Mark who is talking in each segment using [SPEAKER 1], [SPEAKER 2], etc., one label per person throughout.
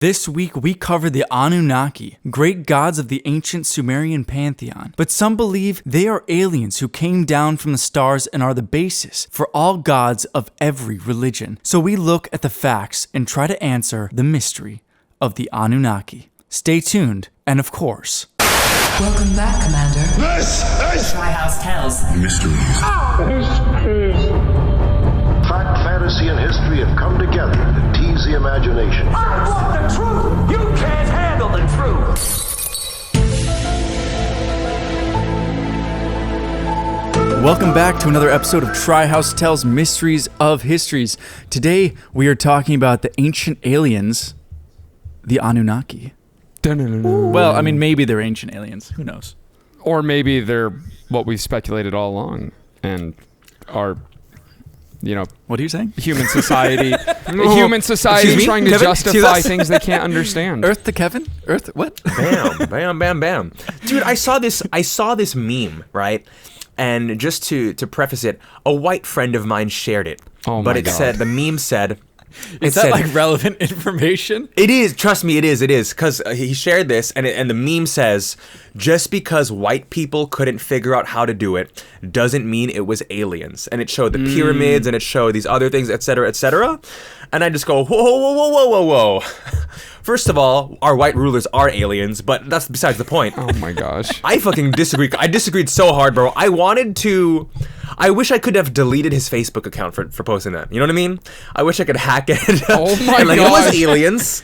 [SPEAKER 1] This week, we cover the Annunaki, great gods of the ancient Sumerian pantheon. But some believe they are aliens who came down from the stars and are the basis for all gods of every religion. So we look at the facts and try to answer the mystery of the Annunaki. Stay tuned, and of course...
[SPEAKER 2] Welcome back, Commander.
[SPEAKER 3] This is
[SPEAKER 4] Tryhouse Tells
[SPEAKER 3] Mysteries.
[SPEAKER 5] Fact, fantasy, and history have come together to tease the imagination.
[SPEAKER 4] I want the truth! You can't handle the truth!
[SPEAKER 1] Welcome back to another episode of Tryhouse Tells Mysteries of Histories. Today, we are talking about the ancient aliens, the Annunaki. Well, I mean, maybe they're ancient aliens. Who knows?
[SPEAKER 6] Or maybe they're what we've speculated all along and are, you know...
[SPEAKER 1] What are you saying?
[SPEAKER 6] Human society. Human society trying to justify things they can't understand.
[SPEAKER 1] Earth to Kevin? Earth? What?
[SPEAKER 7] Bam. Dude, I saw this meme, right? And just to preface it, a white friend of mine shared it.
[SPEAKER 6] Oh my
[SPEAKER 7] But it
[SPEAKER 6] God.
[SPEAKER 7] said, the meme said...
[SPEAKER 1] Is that like relevant information?
[SPEAKER 7] It is. Trust me, it is. Because he shared this, and the meme says, just because white people couldn't figure out how to do it doesn't mean it was aliens. And it showed the pyramids, and it showed these other things, etc., etc. And I just go, whoa. First of all, our white rulers are aliens, but that's besides the point.
[SPEAKER 6] Oh my gosh.
[SPEAKER 7] I fucking disagree. I disagreed so hard, bro. I wish I could have deleted his Facebook account for posting that. You know what I mean? I wish I could hack it.
[SPEAKER 6] Oh my
[SPEAKER 7] gosh. It was aliens.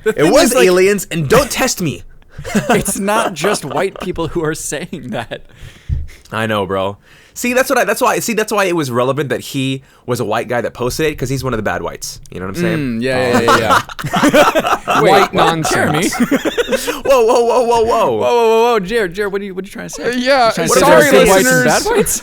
[SPEAKER 1] It
[SPEAKER 7] was aliens, and don't test me.
[SPEAKER 1] It's not just white people who are saying that.
[SPEAKER 7] I know, bro. See, that's why it was relevant that he was a white guy that posted it, because he's one of the bad whites. You know what I'm saying?
[SPEAKER 1] Yeah.
[SPEAKER 6] White nonsense.
[SPEAKER 7] Whoa.
[SPEAKER 1] Jared, what are you trying to say?
[SPEAKER 6] Yeah,
[SPEAKER 1] Trying to say
[SPEAKER 6] sorry,
[SPEAKER 1] there's whites
[SPEAKER 6] listeners.
[SPEAKER 1] and bad whites?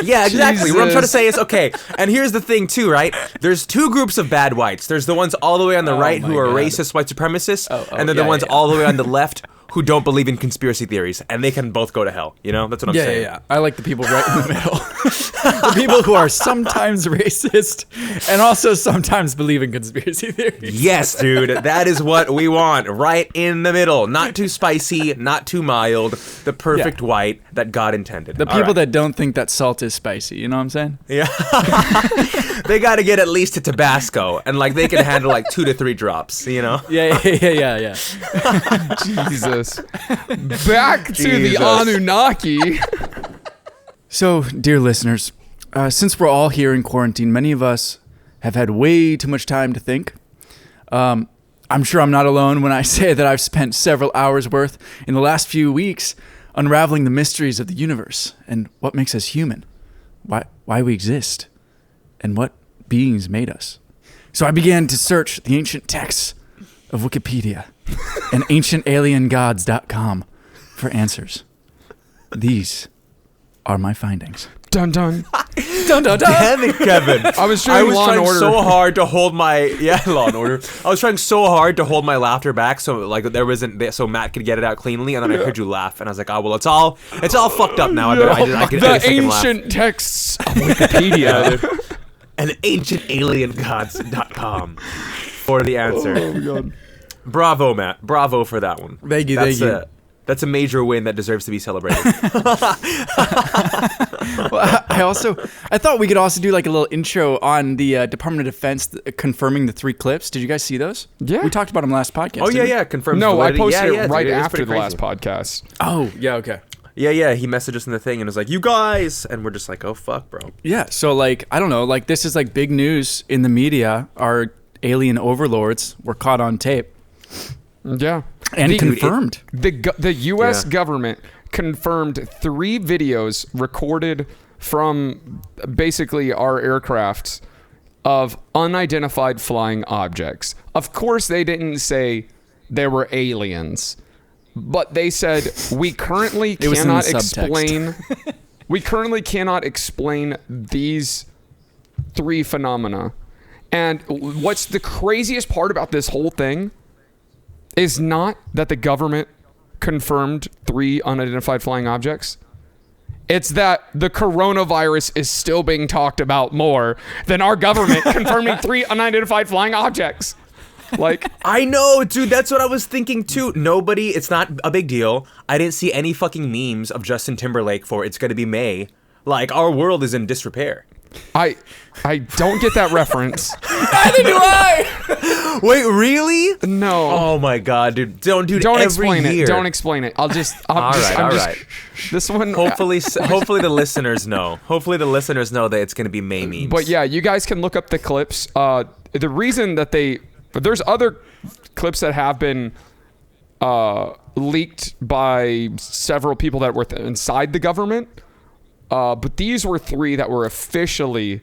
[SPEAKER 7] Yeah, exactly. What I'm trying to
[SPEAKER 6] Jesus.
[SPEAKER 7] say is, okay, and here's the thing too, right? There's two groups of bad whites. There's the ones all the way on the right who are
[SPEAKER 1] God.
[SPEAKER 7] racist white supremacists, and then
[SPEAKER 1] yeah,
[SPEAKER 7] the ones
[SPEAKER 1] yeah.
[SPEAKER 7] all the way on the left who don't believe in conspiracy theories, and they can both go to hell. You know, that's what I'm saying.
[SPEAKER 1] Yeah. I like the people right in the middle. The people who are sometimes racist and also sometimes believe in conspiracy theories.
[SPEAKER 7] Yes, dude, that is what we want. Right in the middle. Not too spicy, not too mild. The perfect white that God intended.
[SPEAKER 1] The people that don't think that salt is spicy, you know what I'm saying?
[SPEAKER 7] Yeah. They got to get at least to Tabasco, and like they can handle like 2 to 3 drops, you know?
[SPEAKER 1] Yeah.
[SPEAKER 6] Jesus. Back to the Anunnaki.
[SPEAKER 1] So, dear listeners, since we're all here in quarantine, many of us have had way too much time to think. I'm sure I'm not alone when I say that I've spent several hours worth in the last few weeks unraveling the mysteries of the universe and what makes us human, why we exist, and what beings made us. So I began to search the ancient texts of Wikipedia and ancientaliengods.com for answers. These are my findings.
[SPEAKER 6] Dun dun.
[SPEAKER 7] Damn it, Kevin.
[SPEAKER 6] I was trying Law and
[SPEAKER 7] trying
[SPEAKER 6] Order.
[SPEAKER 7] so hard to hold my Law and Order. I was trying so hard to hold my laughter back so like there wasn't so Matt could get it out cleanly, and then I heard you laugh, and I was like, oh well, it's all fucked up now. I could
[SPEAKER 6] The ancient texts of Wikipedia.
[SPEAKER 7] And ancientaliengods.com for the answer.
[SPEAKER 6] Oh my God.
[SPEAKER 7] Bravo, Matt. Bravo for that one.
[SPEAKER 1] Thank you.
[SPEAKER 7] That's a major win that deserves to be celebrated.
[SPEAKER 1] Well, I thought we could also do like a little intro on the Department of Defense confirming the 3 clips. Did you guys see those?
[SPEAKER 6] Yeah.
[SPEAKER 1] We talked about them last podcast.
[SPEAKER 7] Oh,
[SPEAKER 1] didn't we?
[SPEAKER 7] yeah, confirmed.
[SPEAKER 6] No, I
[SPEAKER 7] validity.
[SPEAKER 6] posted
[SPEAKER 7] Yeah,
[SPEAKER 6] it right
[SPEAKER 7] dude, it's
[SPEAKER 6] after
[SPEAKER 7] pretty
[SPEAKER 6] the last
[SPEAKER 7] crazy.
[SPEAKER 6] podcast.
[SPEAKER 1] Oh, yeah, okay.
[SPEAKER 7] Yeah, he messaged us in the thing and was like, you guys, and we're just like, oh, fuck, bro.
[SPEAKER 1] Yeah, so like, I don't know, like this is like big news in the media. Our alien overlords were caught on tape.
[SPEAKER 6] Yeah.
[SPEAKER 1] And confirmed.
[SPEAKER 6] The U.S. government confirmed 3 videos recorded from basically our aircrafts of unidentified flying objects. Of course, they didn't say there were aliens, but they said we currently cannot explain. We currently cannot explain these 3 phenomena. And what's the craziest part about this whole thing is not that the government confirmed 3 unidentified flying objects. It's that the coronavirus is still being talked about more than our government confirming 3 unidentified flying objects. Like,
[SPEAKER 7] I know, dude. That's what I was thinking too. Nobody. It's not a big deal. I didn't see any fucking memes of Justin Timberlake for "It's Gonna Be May." Like, our world is in disrepair.
[SPEAKER 6] I don't get that reference.
[SPEAKER 1] Neither do I.
[SPEAKER 7] Wait, really?
[SPEAKER 6] No.
[SPEAKER 7] Oh my god, dude! Don't
[SPEAKER 6] explain
[SPEAKER 7] year.
[SPEAKER 6] it. Don't explain it.
[SPEAKER 7] All right.
[SPEAKER 6] This one.
[SPEAKER 7] Hopefully the listeners know. Hopefully the listeners know that it's gonna be May memes.
[SPEAKER 6] But yeah, you guys can look up the clips. The reason that there's other clips that have been leaked by several people that were inside the government. But these were 3 that were officially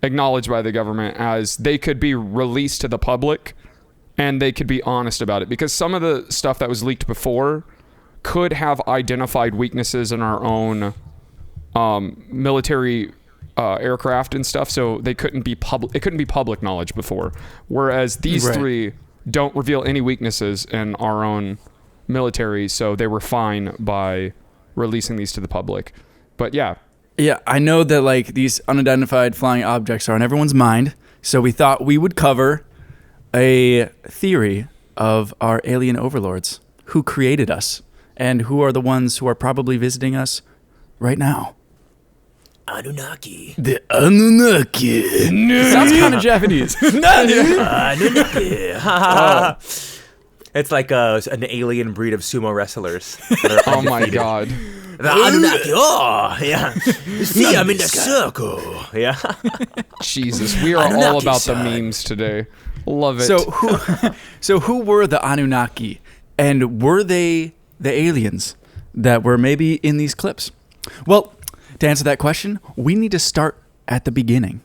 [SPEAKER 6] acknowledged by the government as they could be released to the public and they could be honest about it, because some of the stuff that was leaked before could have identified weaknesses in our own military aircraft and stuff, so they couldn't be public. It couldn't be public knowledge before, whereas these 3 don't reveal any weaknesses in our own military, so they were fine by releasing these to the public. But yeah,
[SPEAKER 1] I know that like these unidentified flying objects are on everyone's mind, so we thought we would cover a theory of our alien overlords, who created us and who are the ones who are probably visiting us right now.
[SPEAKER 7] Anunnaki.
[SPEAKER 1] The Anunnaki. Sounds kind of Japanese.
[SPEAKER 7] Anunnaki. It's like an alien breed of sumo wrestlers.
[SPEAKER 6] oh my god.
[SPEAKER 7] The Anunnaki. Oh, yeah. You see, I'm in the circle. Yeah.
[SPEAKER 6] Jesus, we are all about the memes today. Love it.
[SPEAKER 1] So who were the Anunnaki, and were they the aliens that were maybe in these clips? Well, to answer that question, we need to start at the beginning,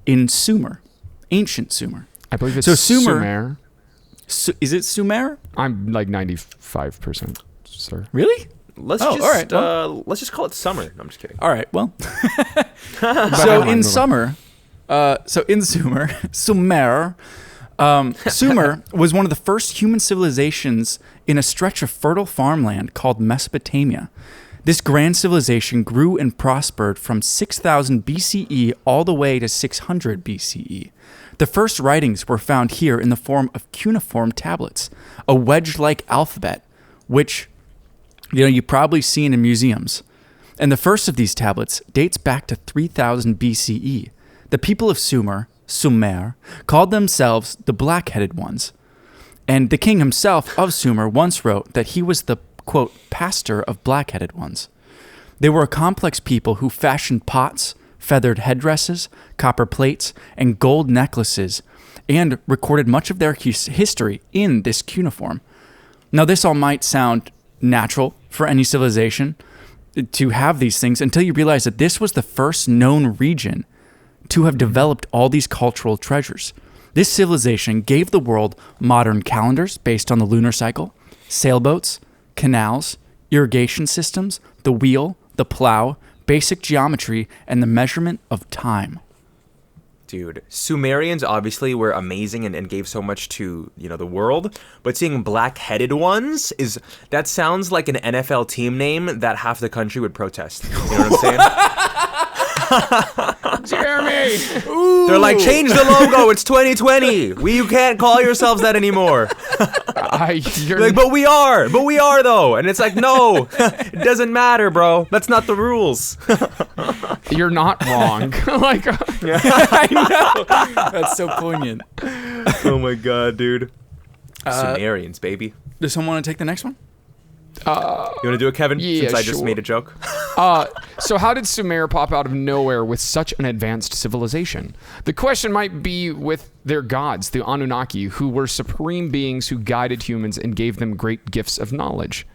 [SPEAKER 1] in Sumer, ancient Sumer.
[SPEAKER 6] I believe it's
[SPEAKER 1] Sumer. Is it Sumer?
[SPEAKER 6] I'm like 95%, sir.
[SPEAKER 1] Really?
[SPEAKER 7] Let's just call it summer. No, I'm just kidding.
[SPEAKER 1] All right. Well, in Sumer, Sumer was one of the first human civilizations in a stretch of fertile farmland called Mesopotamia. This grand civilization grew and prospered from 6000 BCE all the way to 600 BCE. The first writings were found here in the form of cuneiform tablets, a wedge-like alphabet, which you've probably seen in museums. And the first of these tablets dates back to 3000 BCE. The people of Sumer, called themselves the Black-Headed Ones. And the king himself of Sumer once wrote that he was the, quote, pastor of Black-Headed Ones. They were a complex people who fashioned pots, feathered headdresses, copper plates, and gold necklaces, and recorded much of their history in this cuneiform. Now, this all might sound natural for any civilization to have these things until you realize that this was the first known region to have developed all these cultural treasures. This civilization gave the world modern calendars based on the lunar cycle, sailboats, canals, irrigation systems, the wheel, the plow, basic geometry, and the measurement of time.
[SPEAKER 7] Dude, Sumerians obviously were amazing and gave so much to, the world, but seeing black-headed ones that sounds like an NFL team name that half the country would protest. You know what I'm saying?
[SPEAKER 6] Jeremy!
[SPEAKER 7] They're like, change the logo, it's 2020. You can't call yourselves that anymore. Like, but we are though. And it's like, no, it doesn't matter, bro. That's not the rules.
[SPEAKER 6] You're not wrong.
[SPEAKER 1] I know. That's so poignant.
[SPEAKER 7] Oh my god, dude. Sumerians, baby.
[SPEAKER 1] Does someone want to take the next one?
[SPEAKER 7] You want to do it, Kevin?
[SPEAKER 6] Yeah,
[SPEAKER 7] Since I
[SPEAKER 6] sure.
[SPEAKER 7] just made a joke.
[SPEAKER 6] So how did Sumer pop out of nowhere with such an advanced civilization? The question might be with their gods, the Anunnaki, who were supreme beings who guided humans and gave them great gifts of knowledge.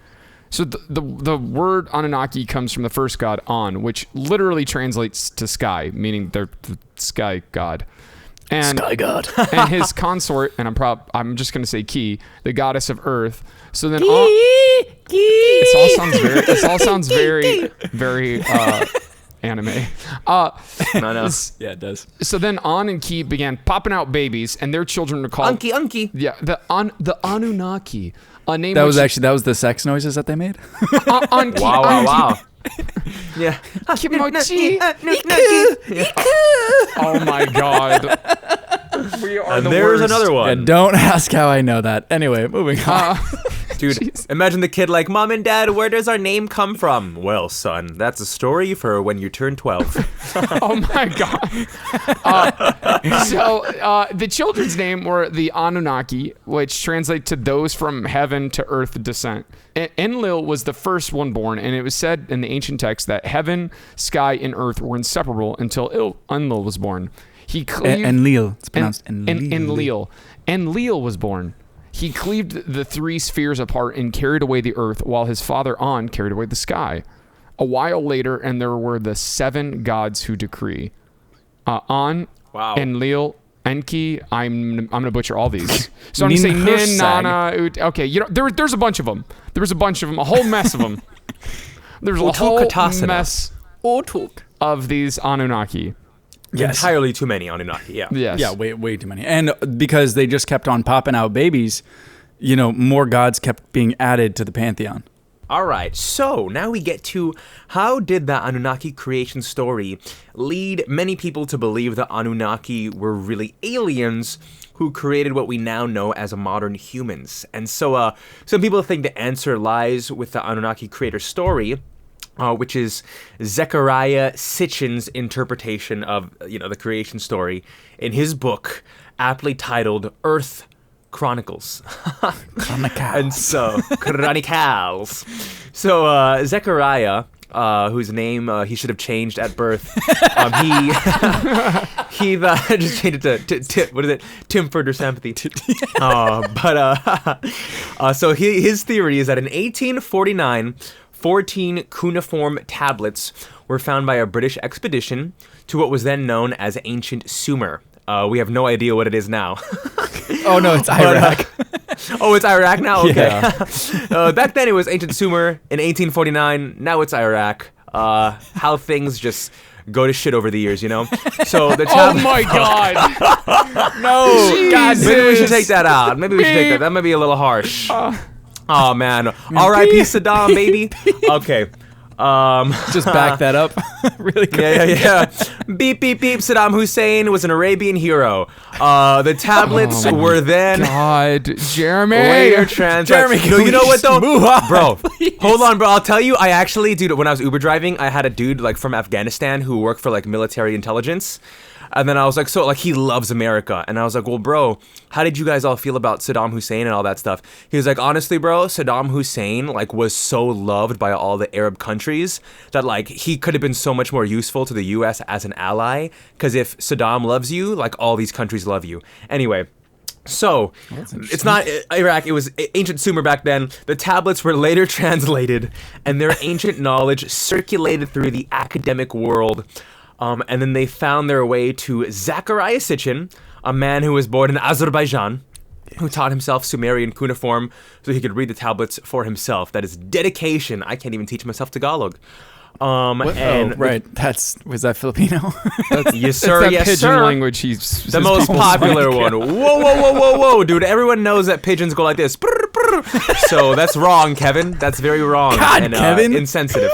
[SPEAKER 6] So the word Anunnaki comes from the first god, An, which literally translates to sky, meaning they're the sky god. And,
[SPEAKER 1] Sky god.
[SPEAKER 6] And his consort, and I'm just going to say Ki, the goddess of earth. So then it all sounds very, very anime.
[SPEAKER 7] No.
[SPEAKER 1] Yeah, it does.
[SPEAKER 6] So then An and Ki began popping out babies, and their children were called
[SPEAKER 7] Unky.
[SPEAKER 6] Yeah, the Anunnaki. A name
[SPEAKER 1] That was the sex noises that they made.
[SPEAKER 6] Anki.
[SPEAKER 7] Wow. Yeah.
[SPEAKER 6] Kimochi. Oh my god. We are
[SPEAKER 7] And
[SPEAKER 6] the
[SPEAKER 7] there's
[SPEAKER 6] worst.
[SPEAKER 7] another one.
[SPEAKER 1] And don't ask how I know that. Anyway, moving on.
[SPEAKER 7] Dude, imagine the kid like, Mom and Dad, where does our name come from? Well, son, that's a story for when you turn 12.
[SPEAKER 6] Oh my god. The children's name were the Annunaki, which translate to those from heaven to earth descent. Enlil was the first one born, and it was said in the ancient text that heaven, sky, and earth were inseparable until Enlil was born. He cleaved
[SPEAKER 1] Enlil. It's pronounced Enlil.
[SPEAKER 6] Enlil. Enlil was born. He cleaved the three spheres apart and carried away the earth, while his father On carried away the sky. A while later, and there were the 7 gods who decree. On,
[SPEAKER 7] Wow.
[SPEAKER 6] Enlil, Enki. I'm gonna butcher all these. So I'm gonna say Nin,
[SPEAKER 1] Ninhursag.
[SPEAKER 6] Nana. Okay, there's a bunch of them. There was a bunch of them, a whole mess of them. There's a whole
[SPEAKER 7] Utukkatasana.
[SPEAKER 6] mess of these Anunnaki.
[SPEAKER 1] Yes.
[SPEAKER 7] Entirely too many Anunnaki, yeah.
[SPEAKER 6] Yes.
[SPEAKER 1] Yeah, way too many. And because they just kept on popping out babies, more gods kept being added to the pantheon.
[SPEAKER 7] All right, so now we get to how did the Anunnaki creation story lead many people to believe the Anunnaki were really aliens who created what we now know as modern humans. And so some people think the answer lies with the Anunnaki creator story, which is Zechariah Sitchin's interpretation of the creation story in his book, aptly titled Earth Chronicles. And so, Chronicles. So, Zechariah, whose name he should have changed at birth, he just changed it to what is it? Timford or Sympathy. So his theory is that in 1849, 14 cuneiform tablets were found by a British expedition to what was then known as ancient Sumer. We have no idea what it is now.
[SPEAKER 1] Oh, no, it's Iraq.
[SPEAKER 7] Oh, it's Iraq now? Okay.
[SPEAKER 1] Yeah.
[SPEAKER 7] Back then it was ancient Sumer in 1849. Now it's Iraq. How things just go to shit over the years, So the
[SPEAKER 6] Oh my god.
[SPEAKER 1] No,
[SPEAKER 6] Jesus.
[SPEAKER 7] Maybe we should take that out. Maybe we should take that. That might be a little harsh. Oh man. R.I.P. Saddam, baby. Okay.
[SPEAKER 1] Just back that up really quick.
[SPEAKER 7] Yeah. Beep, beep, beep. Saddam Hussein was an Arabian hero. The tablets were then
[SPEAKER 6] God, Jeremy.
[SPEAKER 7] later translated.
[SPEAKER 1] Jeremy,
[SPEAKER 7] No, you know what though,
[SPEAKER 1] move on,
[SPEAKER 7] bro?
[SPEAKER 1] please.
[SPEAKER 7] Hold on, bro. I'll tell you. I actually, dude, when I was Uber driving, I had a dude from Afghanistan who worked for military intelligence. And then I was like, so he loves America. And I was like, well, bro, how did you guys all feel about Saddam Hussein and all that stuff? He was like, honestly, bro, Saddam Hussein was so loved by all the Arab countries that he could have been so much more useful to the U.S. as an ally. Because if Saddam loves you, all these countries love you. Anyway. So, it's not Iraq, it was ancient Sumer back then. The tablets were later translated, and their ancient knowledge circulated through the academic world. And then they found their way to Zechariah Sitchin, a man who was born in Azerbaijan, who taught himself Sumerian cuneiform so he could read the tablets for himself. That is dedication. I can't even teach myself Tagalog.
[SPEAKER 1] Right. Was that Filipino?
[SPEAKER 7] Yes, sir.
[SPEAKER 6] It's that
[SPEAKER 7] Yes,
[SPEAKER 6] pigeon
[SPEAKER 7] sir.
[SPEAKER 6] language
[SPEAKER 7] The most popular one. Whoa, dude. Everyone knows that pigeons go like this. So that's wrong, Kevin. That's very wrong.
[SPEAKER 1] God, Kevin.
[SPEAKER 7] Insensitive.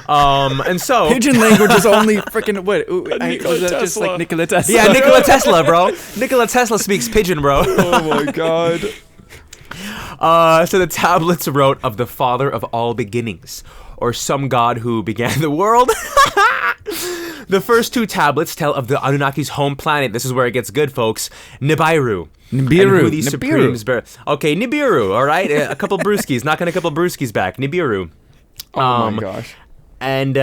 [SPEAKER 7] And so
[SPEAKER 1] Pigeon language is only freaking what? Was that just like Nikola Tesla?
[SPEAKER 7] yeah, Nikola Tesla, bro. Nikola Tesla speaks pigeon, bro.
[SPEAKER 6] Oh my god.
[SPEAKER 7] So the tablets wrote of the father of all beginnings, or some god who began the world. The first 2 tablets tell of the Anunnaki's home planet. This is where it gets good, folks. Nibiru. And who these supremes bear. Okay, Nibiru, all right? A couple brewskis. Knocking a couple brewskis back. Nibiru.
[SPEAKER 6] Oh my gosh.
[SPEAKER 7] And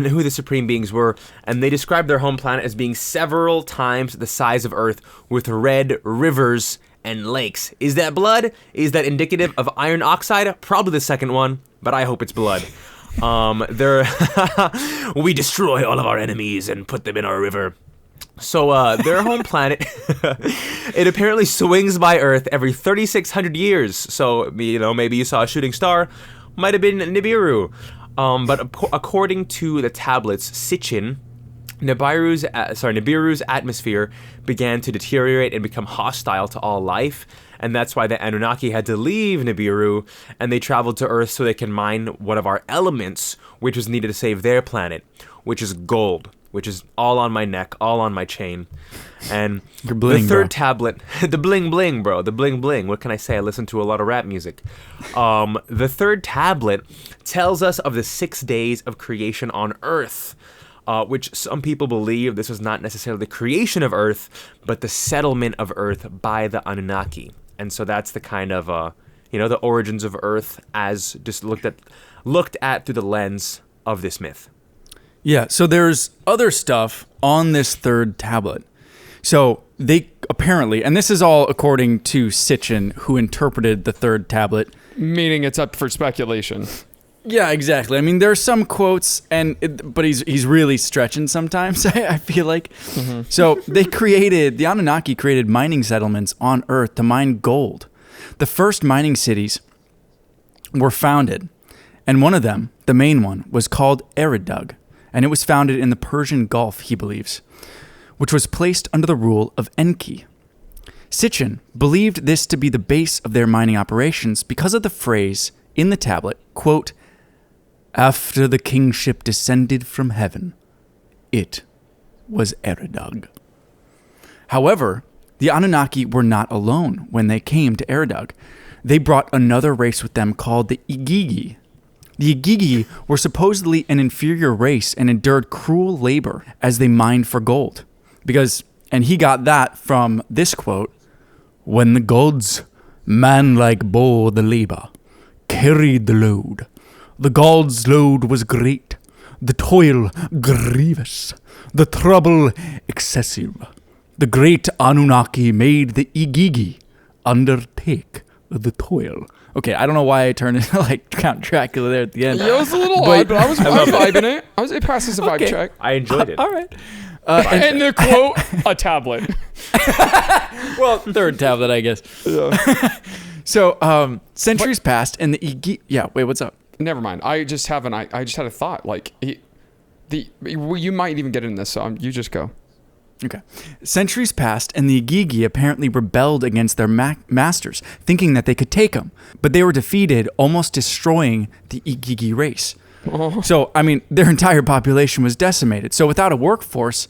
[SPEAKER 7] who the supreme beings were, and they described their home planet as being several times the size of Earth, with red rivers and lakes. Is that blood? Is that indicative of iron oxide? Probably the second one, but I hope it's blood. We destroy all of our enemies and put them in our river. So their home planet, it apparently swings by Earth every 3,600 years. So maybe you saw a shooting star, might have been Nibiru. But according to the tablets, Sitchin, Nibiru's atmosphere began to deteriorate and become hostile to all life, and that's why the Anunnaki had to leave Nibiru, and they traveled to Earth so they can mine one of our elements, which was needed to save their planet, which is gold, which is all on my neck, all on my chain. And
[SPEAKER 1] You're bling,
[SPEAKER 7] the third
[SPEAKER 1] bro.
[SPEAKER 7] tablet, the bling bling, bro, the bling bling. What can I say? I listen to a lot of rap music. The third tablet tells us of the 6 days of creation on Earth, which some people believe this was not necessarily the creation of Earth, but the settlement of Earth by the Anunnaki. And so that's the kind of, the origins of Earth as just looked at through the lens of this myth.
[SPEAKER 1] Yeah, so there's other stuff on this third tablet. So they apparently, and this is all according to Sitchin, who interpreted the third tablet.
[SPEAKER 6] Meaning it's up for speculation.
[SPEAKER 1] Yeah, exactly. I mean, there are some quotes, but he's really stretching sometimes, I feel like. Mm-hmm. So the Anunnaki created mining settlements on Earth to mine gold. The first mining cities were founded, and one of them, the main one, was called Eridug, and it was founded in the Persian Gulf, he believes, which was placed under the rule of Enki. Sitchin believed this to be the base of their mining operations because of the phrase in the tablet, quote, "After the kingship descended from heaven, it was Eridug." However, the Anunnaki were not alone when they came to Eridug. They brought another race with them called the Igigi. The Igigi were supposedly an inferior race and endured cruel labor as they mined for gold. And he got that from this quote, "When the gods, man-like bore the labor, carried the load. The gods' load was great, the toil grievous, the trouble excessive. The great Anunnaki made the Igigi undertake the toil." Okay, I don't know why I turned into like Count Dracula there at the end.
[SPEAKER 6] Yeah, it was a little odd, but I was vibing it. It passes a vibe check.
[SPEAKER 7] I enjoyed it.
[SPEAKER 1] All right.
[SPEAKER 6] And the quote, a tablet.
[SPEAKER 1] Well, third tablet, I guess.
[SPEAKER 6] Yeah.
[SPEAKER 1] So, centuries passed, and the Igigi... Yeah, wait, what's up?
[SPEAKER 6] Never mind. I just had a thought. Like, you might even get in this, so you just go.
[SPEAKER 1] Okay. Centuries passed, and the Igigi apparently rebelled against their masters, thinking that they could take them. But they were defeated, almost destroying the Igigi race. Oh. So, I mean, their entire population was decimated. So without a workforce,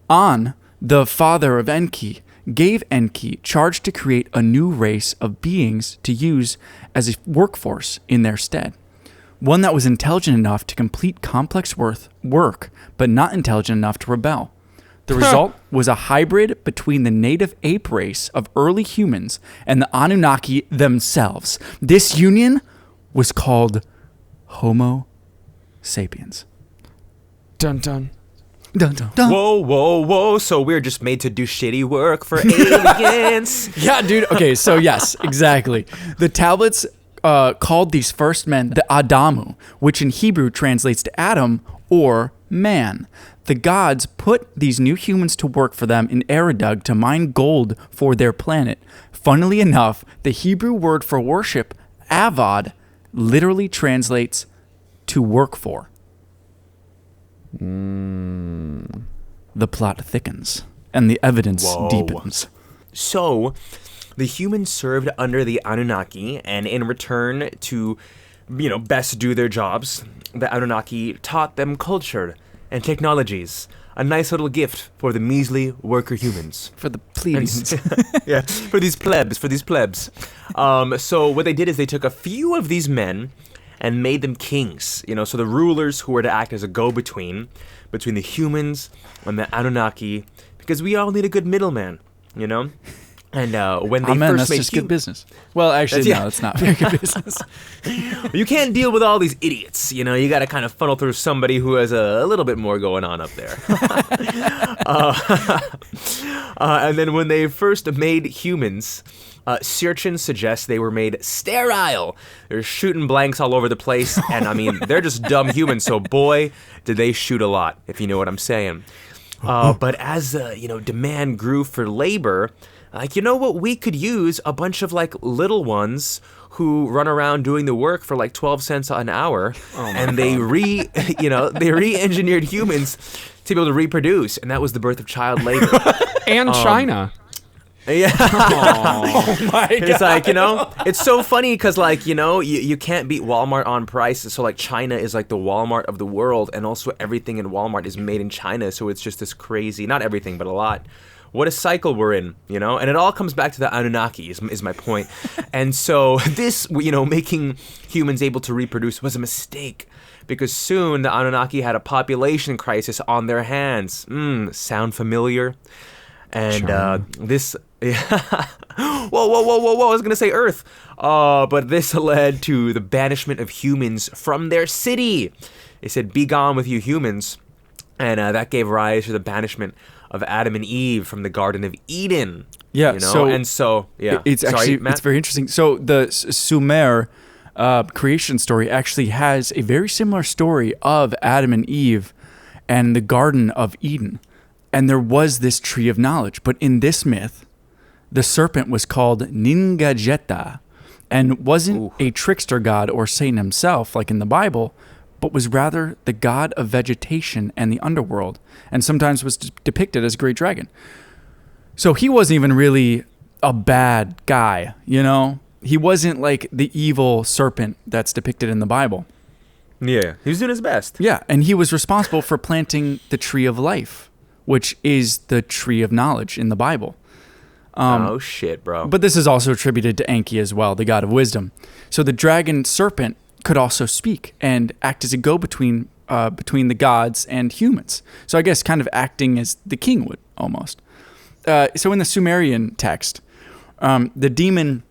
[SPEAKER 1] An, the father of Enki, gave Enki charge to create a new race of beings to use as a workforce in their stead. One that was intelligent enough to complete complex work, but not intelligent enough to rebel. The result was a hybrid between the native ape race of early humans and the Anunnaki themselves. This union was called Homo sapiens.
[SPEAKER 6] Dun dun.
[SPEAKER 1] Dun, dun, dun.
[SPEAKER 7] Whoa, whoa, whoa. So we're just made to do shitty work for aliens.
[SPEAKER 1] Yeah, dude. Okay, so yes, exactly. The tablets called these first men the Adamu, which in Hebrew translates to Adam or man. The gods put these new humans to work for them in Eridug to mine gold for their planet. Funnily enough, the Hebrew word for worship, avad, literally translates to work for. The plot thickens, and the evidence deepens.
[SPEAKER 7] So, the humans served under the Anunnaki, and in return to, best do their jobs, the Anunnaki taught them culture and technologies. A nice little gift for the measly worker humans.
[SPEAKER 1] For the plebeians.
[SPEAKER 7] Yeah, for these plebs. So what they did is they took a few of these men and made them kings. So the rulers who were to act as a go-between between the humans and the Anunnaki, because we all need a good middleman, And when they first
[SPEAKER 1] that's
[SPEAKER 7] made
[SPEAKER 1] just good business. Well, actually, no, it's not very good business.
[SPEAKER 7] You can't deal with all these idiots. You got to kind of funnel through somebody who has a little bit more going on up there. And then when they first made humans, Sitchin suggests they were made sterile. They're shooting blanks all over the place. And I mean, they're just dumb humans. So boy, did they shoot a lot, if you know what I'm saying. But as, demand grew for labor, what we could use a bunch of little ones who run around doing the work for 12 cents an hour, and they re-engineered humans to be able to reproduce, and that was the birth of child labor.
[SPEAKER 6] And China.
[SPEAKER 7] Yeah.
[SPEAKER 1] Oh my god.
[SPEAKER 7] It's like, it's so funny because, like, you can't beat Walmart on price. So, like, China is like the Walmart of the world. And also everything in Walmart is made in China. So it's just this crazy, not everything, but a lot. What a cycle we're in, And it all comes back to the Anunnaki is my point. And so this, making humans able to reproduce was a mistake. Because soon the Anunnaki had a population crisis on their hands. Sound familiar? And this... whoa, I was going to say Earth. But this led to the banishment of humans from their city. It said, be gone with you humans. And that gave rise to the banishment of Adam and Eve from the Garden of Eden.
[SPEAKER 1] Yeah, it's actually it's very interesting. So the Sumer creation story actually has a very similar story of Adam and Eve and the Garden of Eden. And there was this tree of knowledge. But in this myth, the serpent was called Ningajeta and wasn't a trickster god or Satan himself like in the Bible, but was rather the god of vegetation and the underworld, and sometimes was depicted as a great dragon. So he wasn't even really a bad guy, He wasn't like the evil serpent that's depicted in the Bible.
[SPEAKER 7] Yeah, he was doing his best.
[SPEAKER 1] Yeah, and he was responsible for planting the tree of life, which is the tree of knowledge in the Bible.
[SPEAKER 7] Oh, shit, bro.
[SPEAKER 1] But this is also attributed to Enki as well, the god of wisdom. So the dragon serpent could also speak and act as a go-between between the gods and humans. So I guess kind of acting as the king would, almost. So in the Sumerian text, the demon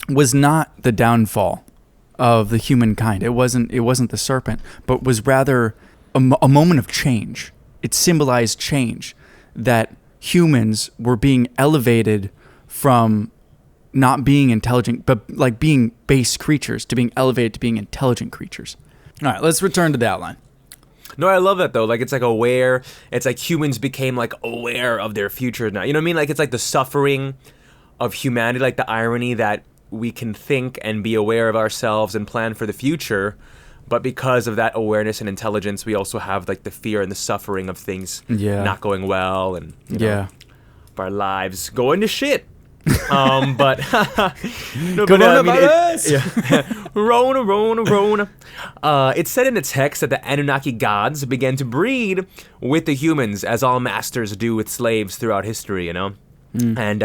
[SPEAKER 1] was not the downfall of the humankind. It wasn't the serpent, but was rather a moment of change. It symbolized change, that humans were being elevated from not being intelligent, but like being base creatures, to being elevated to being intelligent creatures. All right, let's return to the outline.
[SPEAKER 7] No, I love that though. Like, it's like aware. It's like humans became like aware of their future now. You know what I mean? Like, it's like the suffering of humanity, like the irony that we can think and be aware of ourselves and plan for the future, but because of that awareness and intelligence, we also have like the fear and the suffering of things not going well, and our lives going to shit. But Rona. It said in the text that the Anunnaki gods began to breed with the humans, as all masters do with slaves throughout history, And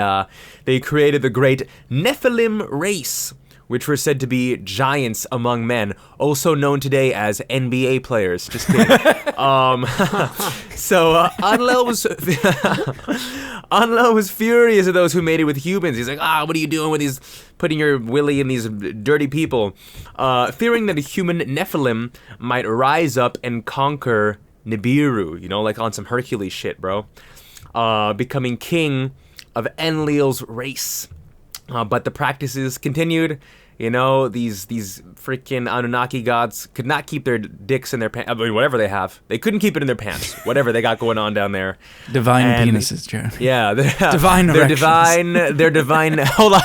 [SPEAKER 7] they created the great Nephilim race, which were said to be giants among men, also known today as NBA players. Just kidding. So Anlel was furious at those who made it with humans. He's like, what are you doing with these, putting your willy in these dirty people? Fearing that a human Nephilim might rise up and conquer Nibiru, like on some Hercules shit, bro. Becoming king of Enlil's race. But the practices continued. These freaking Anunnaki gods could not keep their dicks in their pants. I mean, whatever they have. They couldn't keep it in their pants. Whatever they got going on down there.
[SPEAKER 1] Divine penises, Jared.
[SPEAKER 7] Yeah.
[SPEAKER 1] Divine erections.
[SPEAKER 7] They're divine, hold on.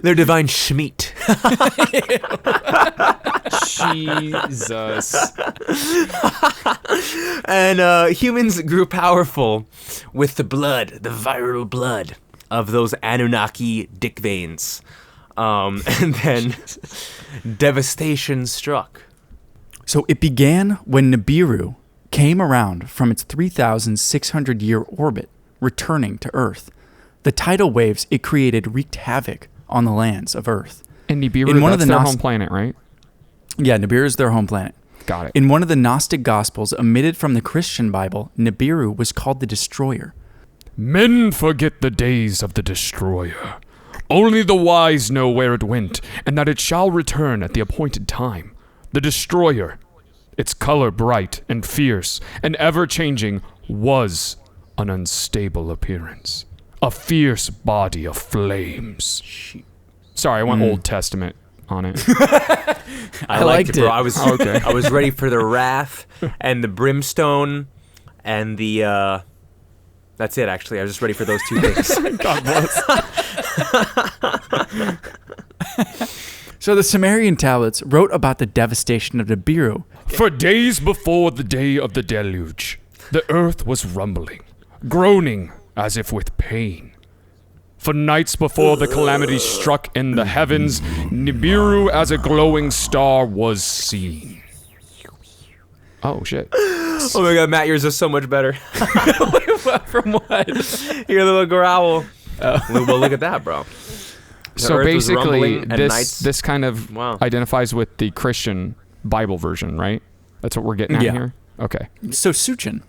[SPEAKER 7] They're divine schmeat.
[SPEAKER 6] Jesus.
[SPEAKER 7] And humans grew powerful with the viral blood of those Anunnaki dick veins. And then devastation struck.
[SPEAKER 1] So it began when Nibiru came around from its 3,600-year orbit, returning to Earth. The tidal waves it created wreaked havoc on the lands of Earth.
[SPEAKER 6] And Nibiru, that's their home planet, right?
[SPEAKER 1] Yeah, Nibiru is their home planet.
[SPEAKER 6] Got it.
[SPEAKER 1] In one of the Gnostic Gospels omitted from the Christian Bible, Nibiru was called the Destroyer.
[SPEAKER 3] Men forget the days of the Destroyer. Only the wise know where it went, and that it shall return at the appointed time. The Destroyer, its color bright and fierce and ever-changing, was an unstable appearance. A fierce body of flames.
[SPEAKER 6] Sorry, I went Old Testament on it.
[SPEAKER 7] I liked it, bro. I was ready for the wrath and the brimstone and the... That's it, actually. I was just ready for those two things.
[SPEAKER 6] God bless.
[SPEAKER 1] So the Sumerian tablets wrote about the devastation of Nibiru.
[SPEAKER 3] For days before the day of the deluge, the earth was rumbling, groaning as if with pain. For nights before the calamity struck in the heavens, Nibiru as a glowing star was seen. Oh, shit.
[SPEAKER 7] Oh my god, Matt, yours is so much better.
[SPEAKER 1] From what?
[SPEAKER 7] Your little growl. Well, look at that, bro. The
[SPEAKER 3] So
[SPEAKER 7] earth was
[SPEAKER 3] basically,
[SPEAKER 7] rumbling and nights-
[SPEAKER 3] this kind of identifies with the Christian Bible version, right? That's what we're getting at here? Okay.
[SPEAKER 1] So Suchin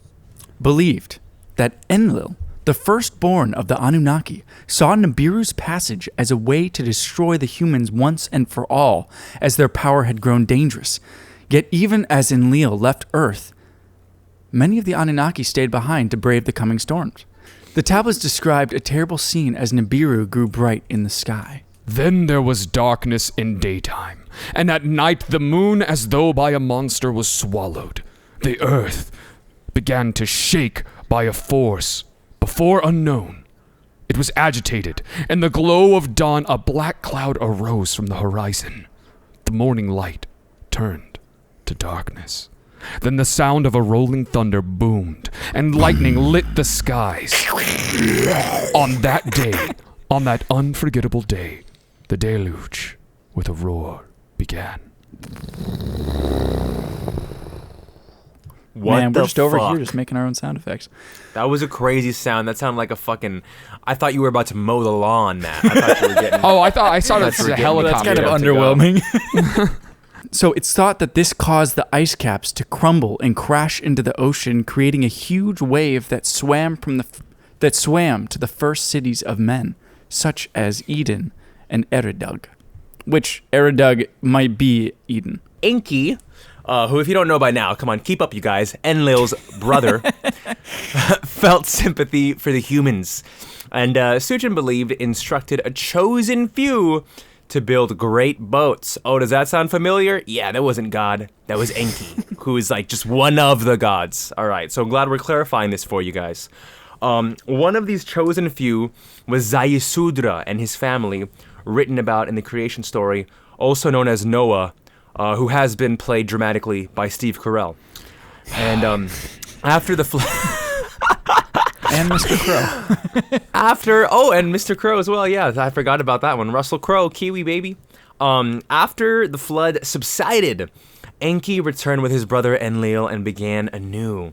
[SPEAKER 1] believed that Enlil, the firstborn of the Anunnaki, saw Nibiru's passage as a way to destroy the humans once and for all, as their power had grown dangerous. Yet even as Enlil left Earth, many of the Anunnaki stayed behind to brave the coming storms. The tablets described a terrible scene as Nibiru grew bright in the sky.
[SPEAKER 3] Then there was darkness in daytime, and at night the moon, as though by a monster, was swallowed. The earth began to shake by a force before unknown. It was agitated. In the glow of dawn, a black cloud arose from the horizon. The morning light turned to darkness. Then the sound of a rolling thunder boomed, and lightning lit the skies. On that day, on that unforgettable day, the deluge, with a roar, began.
[SPEAKER 7] What
[SPEAKER 1] Man,
[SPEAKER 7] the
[SPEAKER 1] we're just over
[SPEAKER 7] fuck?
[SPEAKER 1] here just making our own sound effects.
[SPEAKER 7] That was a crazy sound. That sounded like a fucking... I thought you were about to mow the lawn, Matt. I thought you were getting...
[SPEAKER 3] Oh, I saw this as a helicopter.
[SPEAKER 1] That's kind of underwhelming. So it's thought that this caused the ice caps to crumble and crash into the ocean, creating a huge wave that swam to the first cities of men, such as Eden and Eridug, which Eridug might be Eden.
[SPEAKER 7] Enki, who, if you don't know by now, come on, keep up, you guys, Enlil's brother, felt sympathy for the humans. And Suchin believed instructed a chosen few to build great boats. Oh, does that sound familiar? Yeah, that wasn't God. That was Enki, who is like just one of the gods. All right, so I'm glad we're clarifying this for you guys. One of these chosen few was Zayasudra and his family, written about in the creation story, also known as Noah, who has been played dramatically by Steve Carell. And after the flood...
[SPEAKER 1] And Mr. Crow.
[SPEAKER 7] and Mr. Crow as well. Yeah, I forgot about that one. Russell Crowe, Kiwi baby. After the flood subsided, Enki returned with his brother Enlil and began anew.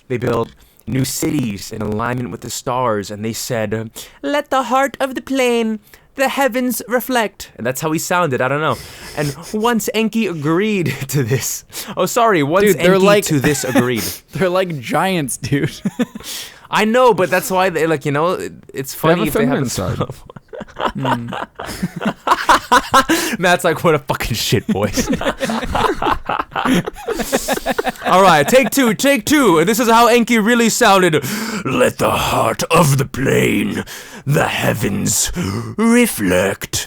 [SPEAKER 7] They built new cities in alignment with the stars, and they said, "Let the heart of the plain, the heavens reflect." And that's how he sounded. I don't know. And once Enki agreed to this, to this agreed.
[SPEAKER 1] They're like giants, dude.
[SPEAKER 7] I know, but that's why they it's funny if they have a
[SPEAKER 3] side.
[SPEAKER 7] Matt's like, what a fucking shit voice. All right, take two. This is how Enki really sounded. Let the heart of the plain, the heavens reflect.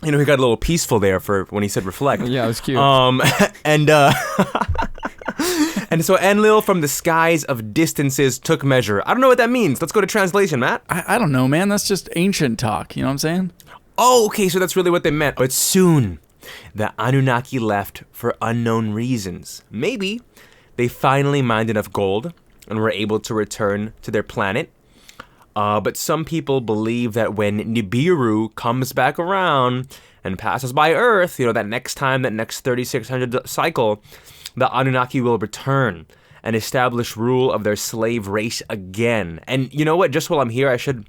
[SPEAKER 7] He got a little peaceful there for when he said reflect.
[SPEAKER 3] Yeah, it was cute.
[SPEAKER 7] And so Enlil from the skies of distances took measure. I don't know what that means. Let's go to translation, Matt.
[SPEAKER 1] I don't know, man. That's just ancient talk. You know what I'm saying?
[SPEAKER 7] Oh, okay, so that's really what they meant. But soon, the Anunnaki left for unknown reasons. Maybe they finally mined enough gold and were able to return to their planet. But some people believe that when Nibiru comes back around and passes by Earth, that next 3600 cycle, the Anunnaki will return and establish rule of their slave race again. And you know what? Just while I'm here, I should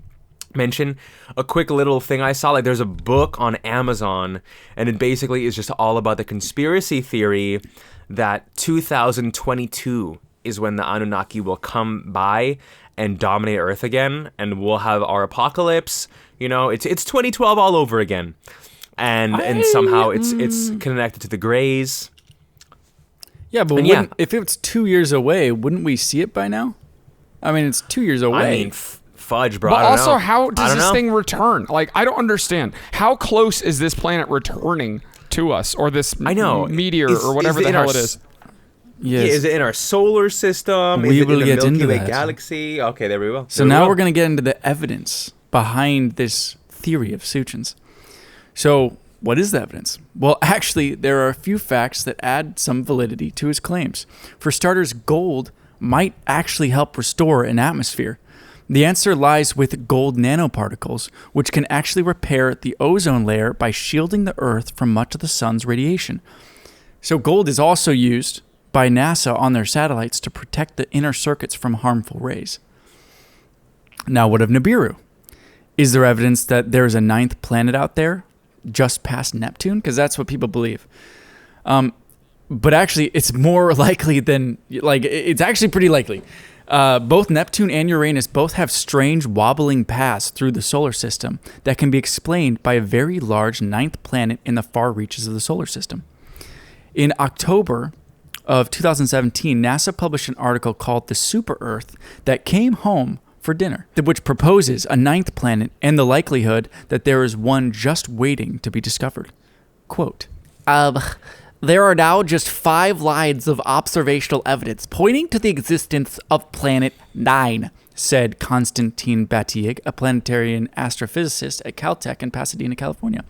[SPEAKER 7] mention a quick little thing I saw. Like, there's a book on Amazon, and it basically is just all about the conspiracy theory that 2022 is when the Anunnaki will come by and dominate Earth again, and we'll have our apocalypse. It's 2012 all over again, and somehow it's connected to the Greys.
[SPEAKER 1] Yeah, but if it's 2 years away, wouldn't we see it by now? I mean, it's 2 years away.
[SPEAKER 7] I mean, fudge, bro.
[SPEAKER 3] But
[SPEAKER 7] I don't
[SPEAKER 3] also,
[SPEAKER 7] know.
[SPEAKER 3] how does this thing return? Like, I don't understand. How close is this planet returning to us, or this meteor, or whatever the hell it is?
[SPEAKER 1] Yes.
[SPEAKER 7] Yeah, is it in our solar system?
[SPEAKER 1] We
[SPEAKER 7] is it
[SPEAKER 1] will
[SPEAKER 7] in
[SPEAKER 1] get
[SPEAKER 7] the Milky
[SPEAKER 1] into
[SPEAKER 7] Way
[SPEAKER 1] that.
[SPEAKER 7] galaxy? Okay, there we go.
[SPEAKER 1] So now we're going to get into the evidence behind this theory of Suchin's. So what is the evidence? Well, actually, there are a few facts that add some validity to his claims. For starters, gold might actually help restore an atmosphere. The answer lies with gold nanoparticles, which can actually repair the ozone layer by shielding the Earth from much of the sun's radiation. So gold is also used by NASA on their satellites to protect the inner circuits from harmful rays. Now, what of Nibiru? Is there evidence that there's a 9th planet out there just past Neptune? Because that's what people believe. But actually, it's more likely than, it's actually pretty likely. Both Neptune and Uranus both have strange wobbling paths through the solar system that can be explained by a very large 9th planet in the far reaches of the solar system. In October of 2017, NASA published an article called The Super Earth That Came Home for Dinner, which proposes a 9th planet and the likelihood that there is one just waiting to be discovered. Quote, there are now just 5 lines of observational evidence pointing to the existence of Planet 9, said Konstantin Battieg, a planetarian astrophysicist at Caltech in Pasadena, California.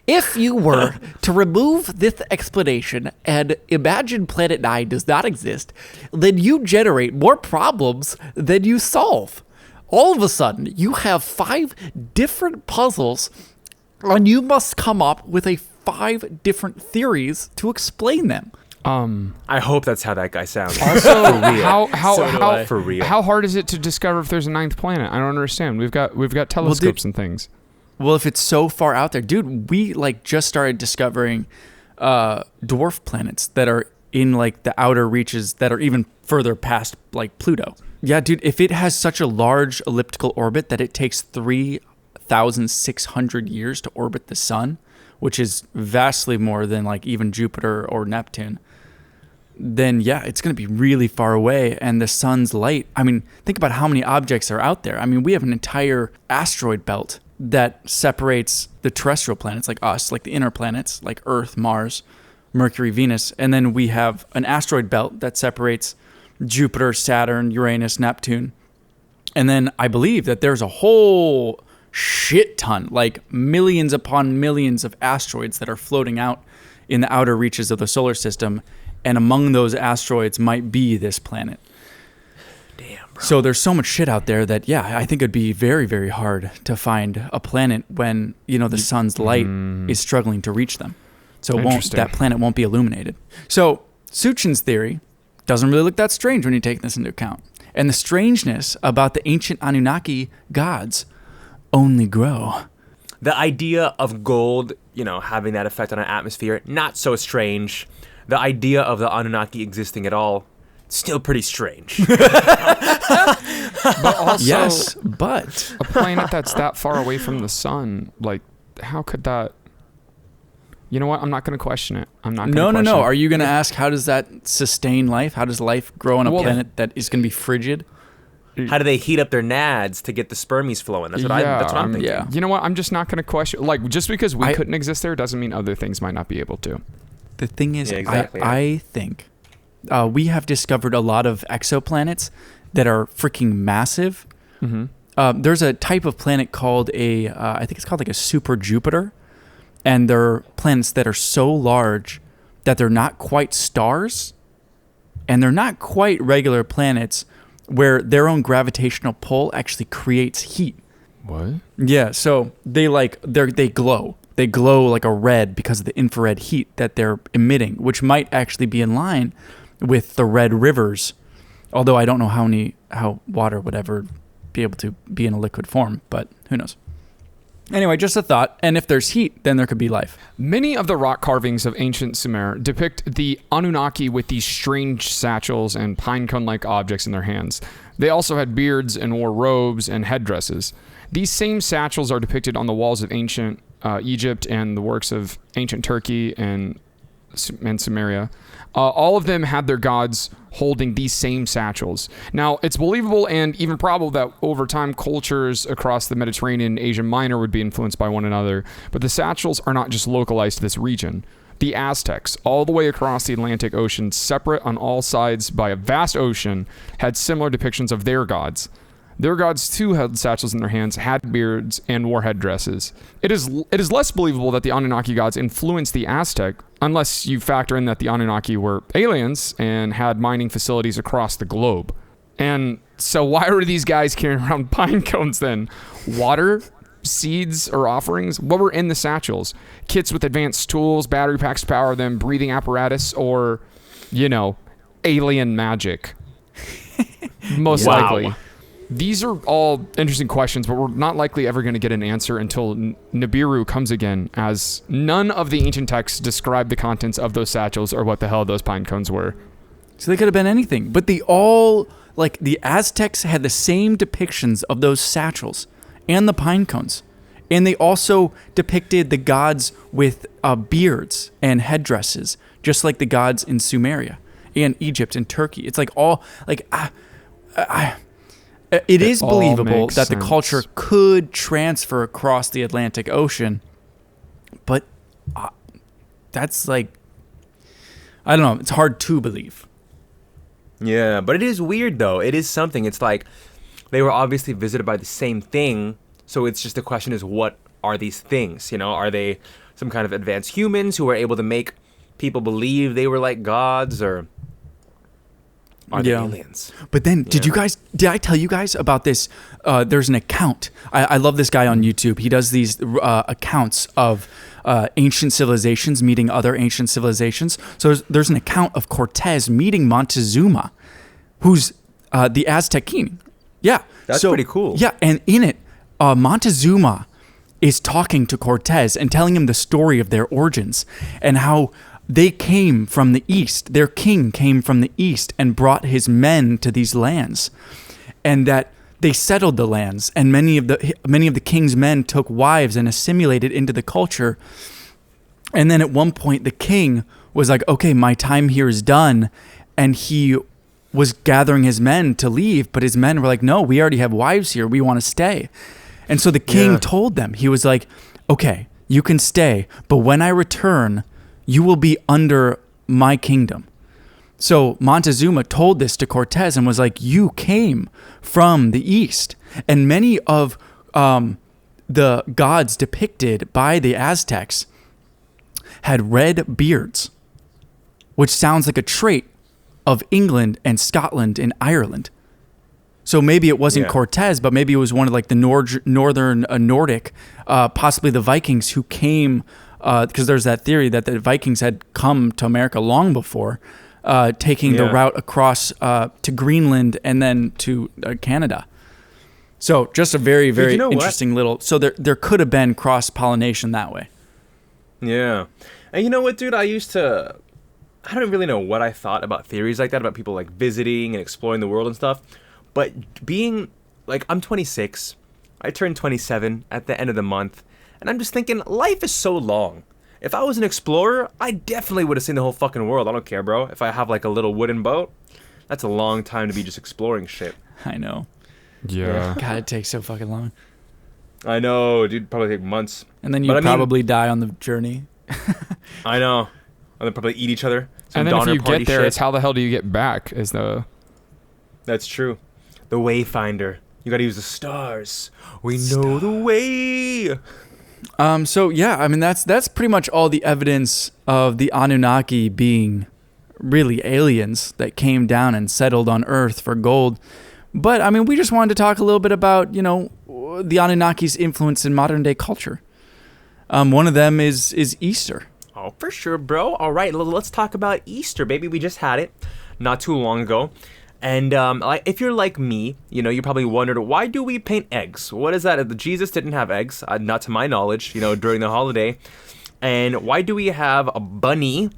[SPEAKER 1] If you were to remove this explanation and imagine Planet 9 does not exist, then you generate more problems than you solve. All of a sudden, you have 5 different puzzles, and you must come up with 5 different theories to explain them.
[SPEAKER 7] I hope that's how that guy sounds.
[SPEAKER 6] Also,
[SPEAKER 7] For real.
[SPEAKER 6] how hard is it to discover if there's a 9th planet? I don't understand. We've got telescopes and things.
[SPEAKER 1] Well, if it's so far out there, dude, we just started discovering dwarf planets that are in the outer reaches that are even further past Pluto. Yeah, dude, if it has such a large elliptical orbit that it takes 3,600 years to orbit the sun, which is vastly more than even Jupiter or Neptune, then yeah, it's going to be really far away. And the sun's light, think about how many objects are out there. We have an entire asteroid belt that separates the terrestrial planets like us, like the inner planets, like Earth, Mars, Mercury, Venus. And then we have an asteroid belt that separates Jupiter, Saturn, Uranus, Neptune. And then I believe that there's a whole shit ton, millions upon millions of asteroids that are floating out in the outer reaches of the solar system. And among those asteroids might be this planet.
[SPEAKER 7] Damn, bro.
[SPEAKER 1] So there's so much shit out there that, yeah, I think it'd be very, very hard to find a planet when, the sun's light is struggling to reach them. So that planet won't be illuminated. So Suchin's theory doesn't really look that strange when you take this into account. And the strangeness about the ancient Anunnaki gods only grow.
[SPEAKER 7] The idea of gold, having that effect on an atmosphere, not so strange. The idea of the Anunnaki existing at all, still pretty strange.
[SPEAKER 6] But also,
[SPEAKER 1] yes, but
[SPEAKER 6] a planet that's that far away from the sun, how could that? You know what? I'm not going to question it. I'm not.
[SPEAKER 1] No. Are you going to ask how does that sustain life? How does life grow on a planet that is going to be frigid?
[SPEAKER 7] How do they heat up their nads to get the spermies flowing? That's what I'm thinking.
[SPEAKER 1] Yeah.
[SPEAKER 6] You know what? I'm just not going to question. Just because we couldn't exist there doesn't mean other things might not be able to.
[SPEAKER 1] The thing is,
[SPEAKER 7] exactly.
[SPEAKER 1] I think we have discovered a lot of exoplanets that are freaking massive. Mm-hmm. There's a type of planet called I think it's called a super Jupiter. And they're planets that are so large that they're not quite stars. And they're not quite regular planets where their own gravitational pull actually creates heat.
[SPEAKER 6] What?
[SPEAKER 1] Yeah, so they glow. They glow like a red because of the infrared heat that they're emitting, which might actually be in line with the red rivers. Although I don't know how water would ever be able to be in a liquid form, but who knows? Anyway, just a thought. And if there's heat, then there could be life.
[SPEAKER 6] Many of the rock carvings of ancient Sumer depict the Anunnaki with these strange satchels and pine cone-like objects in their hands. They also had beards and wore robes and headdresses. These same satchels are depicted on the walls of ancient Egypt and the works of ancient Turkey and Sumeria. All of them had their gods holding these same satchels. Now, it's believable and even probable that over time cultures across the Mediterranean and Asia Minor would be influenced by one another, but the satchels are not just localized to this region. The Aztecs, all the way across the Atlantic Ocean, separate on all sides by a vast ocean, had similar depictions of their gods. Their gods too held satchels in their hands, had beards, and wore headdresses. It is less believable that the Anunnaki gods influenced the Aztec, unless you factor in that the Anunnaki were aliens and had mining facilities across the globe. And So why were these guys carrying around pine cones then? Water, seeds, or offerings? What were in the satchels? Kits with advanced tools, battery packs to power them, breathing apparatus, or, alien magic? Most likely. These are all interesting questions, but we're not likely ever going to get an answer until Nibiru comes again, as none of the ancient texts describe the contents of those satchels or what the hell those pine cones were.
[SPEAKER 1] So they could have been anything, but they all, like the Aztecs had the same depictions of those satchels and the pine cones. And they also depicted the gods with beards and headdresses, just like the gods in Sumeria and Egypt and Turkey. It's like all, like, it is believable that the culture could transfer across the Atlantic Ocean, but that's like, I don't know, it's hard to believe.
[SPEAKER 7] Yeah, but it is weird though. It is something. It's like they were obviously visited by the same thing, so it's just the question is, what are these things? Are they some kind of advanced humans who were able to make people believe they were like gods, or are they aliens?
[SPEAKER 1] But then, did I tell you guys about this? There's an account. I love this guy on YouTube. He does these accounts of ancient civilizations meeting other ancient civilizations. So there's an account of Cortez meeting Montezuma, who's the Aztec king. Yeah.
[SPEAKER 7] That's pretty cool.
[SPEAKER 1] Yeah, and in it, Montezuma is talking to Cortez and telling him the story of their origins and how they came from the east. Their king came from the east and brought his men to these lands, and that they settled the lands. And many of the king's men took wives and assimilated into the culture. And then at one point, the king was like, "Okay, my time here is done," and he was gathering his men to leave. But his men were like, "No, we already have wives here. We want to stay." And so the king told them, he was like, "Okay, you can stay, but when I return, you will be under my kingdom." So Montezuma told this to Cortez and was like, "You came from the east." And many of the gods depicted by the Aztecs had red beards, which sounds like a trait of England and Scotland and Ireland. So maybe it wasn't Cortez, but maybe it was one of like the northern Nordic, possibly the Vikings who came, because there's that theory that the Vikings had come to America long before, taking the route across to Greenland and then to Canada. So just a very, very interesting little... So there could have been cross-pollination that way.
[SPEAKER 7] Yeah. And you know what, dude? I don't really know what I thought about theories like that, about people like visiting and exploring the world and stuff. But being, like, I'm 26. I turned 27 at the end of the month. And I'm just thinking, life is so long. If I was an explorer, I definitely would have seen the whole fucking world. I don't care, bro. If I have, like, a little wooden boat, that's a long time to be just exploring shit.
[SPEAKER 1] I know.
[SPEAKER 6] Yeah.
[SPEAKER 1] God, it takes so fucking long.
[SPEAKER 7] I know, dude. Probably take months.
[SPEAKER 1] And then you probably die on the journey.
[SPEAKER 7] I know. And then probably eat each other.
[SPEAKER 6] And then if you get there, it's how the hell do you get back?
[SPEAKER 7] That's true. The Wayfinder. You gotta use the stars. We know the way.
[SPEAKER 1] So yeah, I mean that's pretty much all the evidence of the Anunnaki being really aliens that came down and settled on Earth for gold. But I mean, we just wanted to talk a little bit about, the Anunnaki's influence in modern day culture. One of them is Easter.
[SPEAKER 7] Oh, for sure, bro. All right, let's talk about Easter, baby. We just had it not too long ago. And if you're like me, you probably wondered, why do we paint eggs? What is that? Jesus didn't have eggs, not to my knowledge, during the holiday. And why do we have a bunny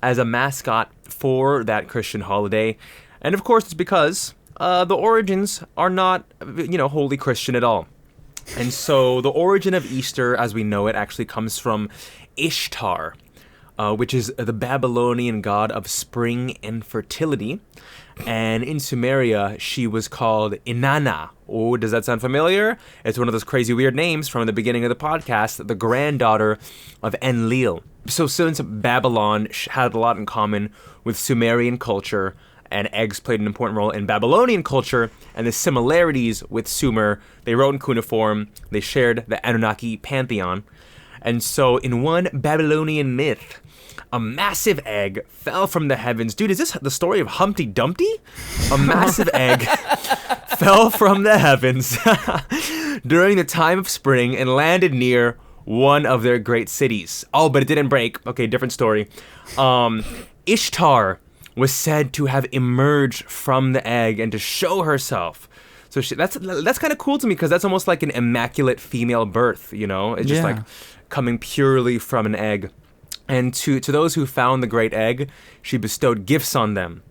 [SPEAKER 7] as a mascot for that Christian holiday? And of course, it's because the origins are not, wholly Christian at all. And so the origin of Easter, as we know it, actually comes from Ishtar, which is the Babylonian god of spring and fertility. And in Sumeria, she was called Inanna. Oh, does that sound familiar? It's one of those crazy weird names from the beginning of the podcast, the granddaughter of Enlil. So since Babylon had a lot in common with Sumerian culture, and eggs played an important role in Babylonian culture, and the similarities with Sumer, they wrote in cuneiform, they shared the Anunnaki pantheon. And so in one Babylonian myth, a massive egg fell from the heavens. Dude, is this the story of Humpty Dumpty? A massive egg fell from the heavens during the time of spring and landed near one of their great cities. Oh, but it didn't break. Okay, different story. Ishtar was said to have emerged from the egg and to show herself. So that's kind of cool to me because that's almost like an immaculate female birth, you know? It's just like coming purely from an egg. And to those who found the great egg, she bestowed gifts on them.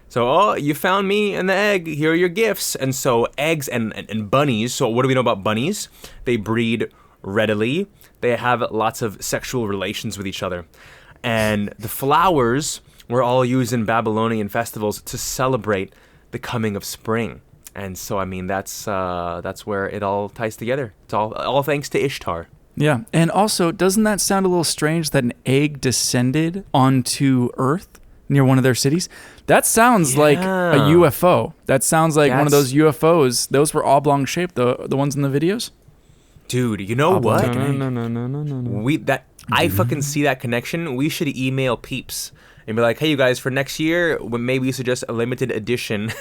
[SPEAKER 7] So, oh, you found me and the egg, here are your gifts. And so eggs and bunnies, so what do we know about bunnies? They breed readily. They have lots of sexual relations with each other. And the flowers were all used in Babylonian festivals to celebrate the coming of spring. And so, I mean, that's where it all ties together. It's all thanks to Ishtar.
[SPEAKER 1] Yeah. And also, doesn't that sound a little strange that an egg descended onto Earth near one of their cities? That sounds like a UFO. That sounds like one of those UFOs. Those were oblong shaped, the ones in the videos.
[SPEAKER 7] Dude, you know what?
[SPEAKER 6] No.
[SPEAKER 7] I fucking see that connection. We should email Peeps and be like, hey, you guys, for next year, maybe we suggest a limited edition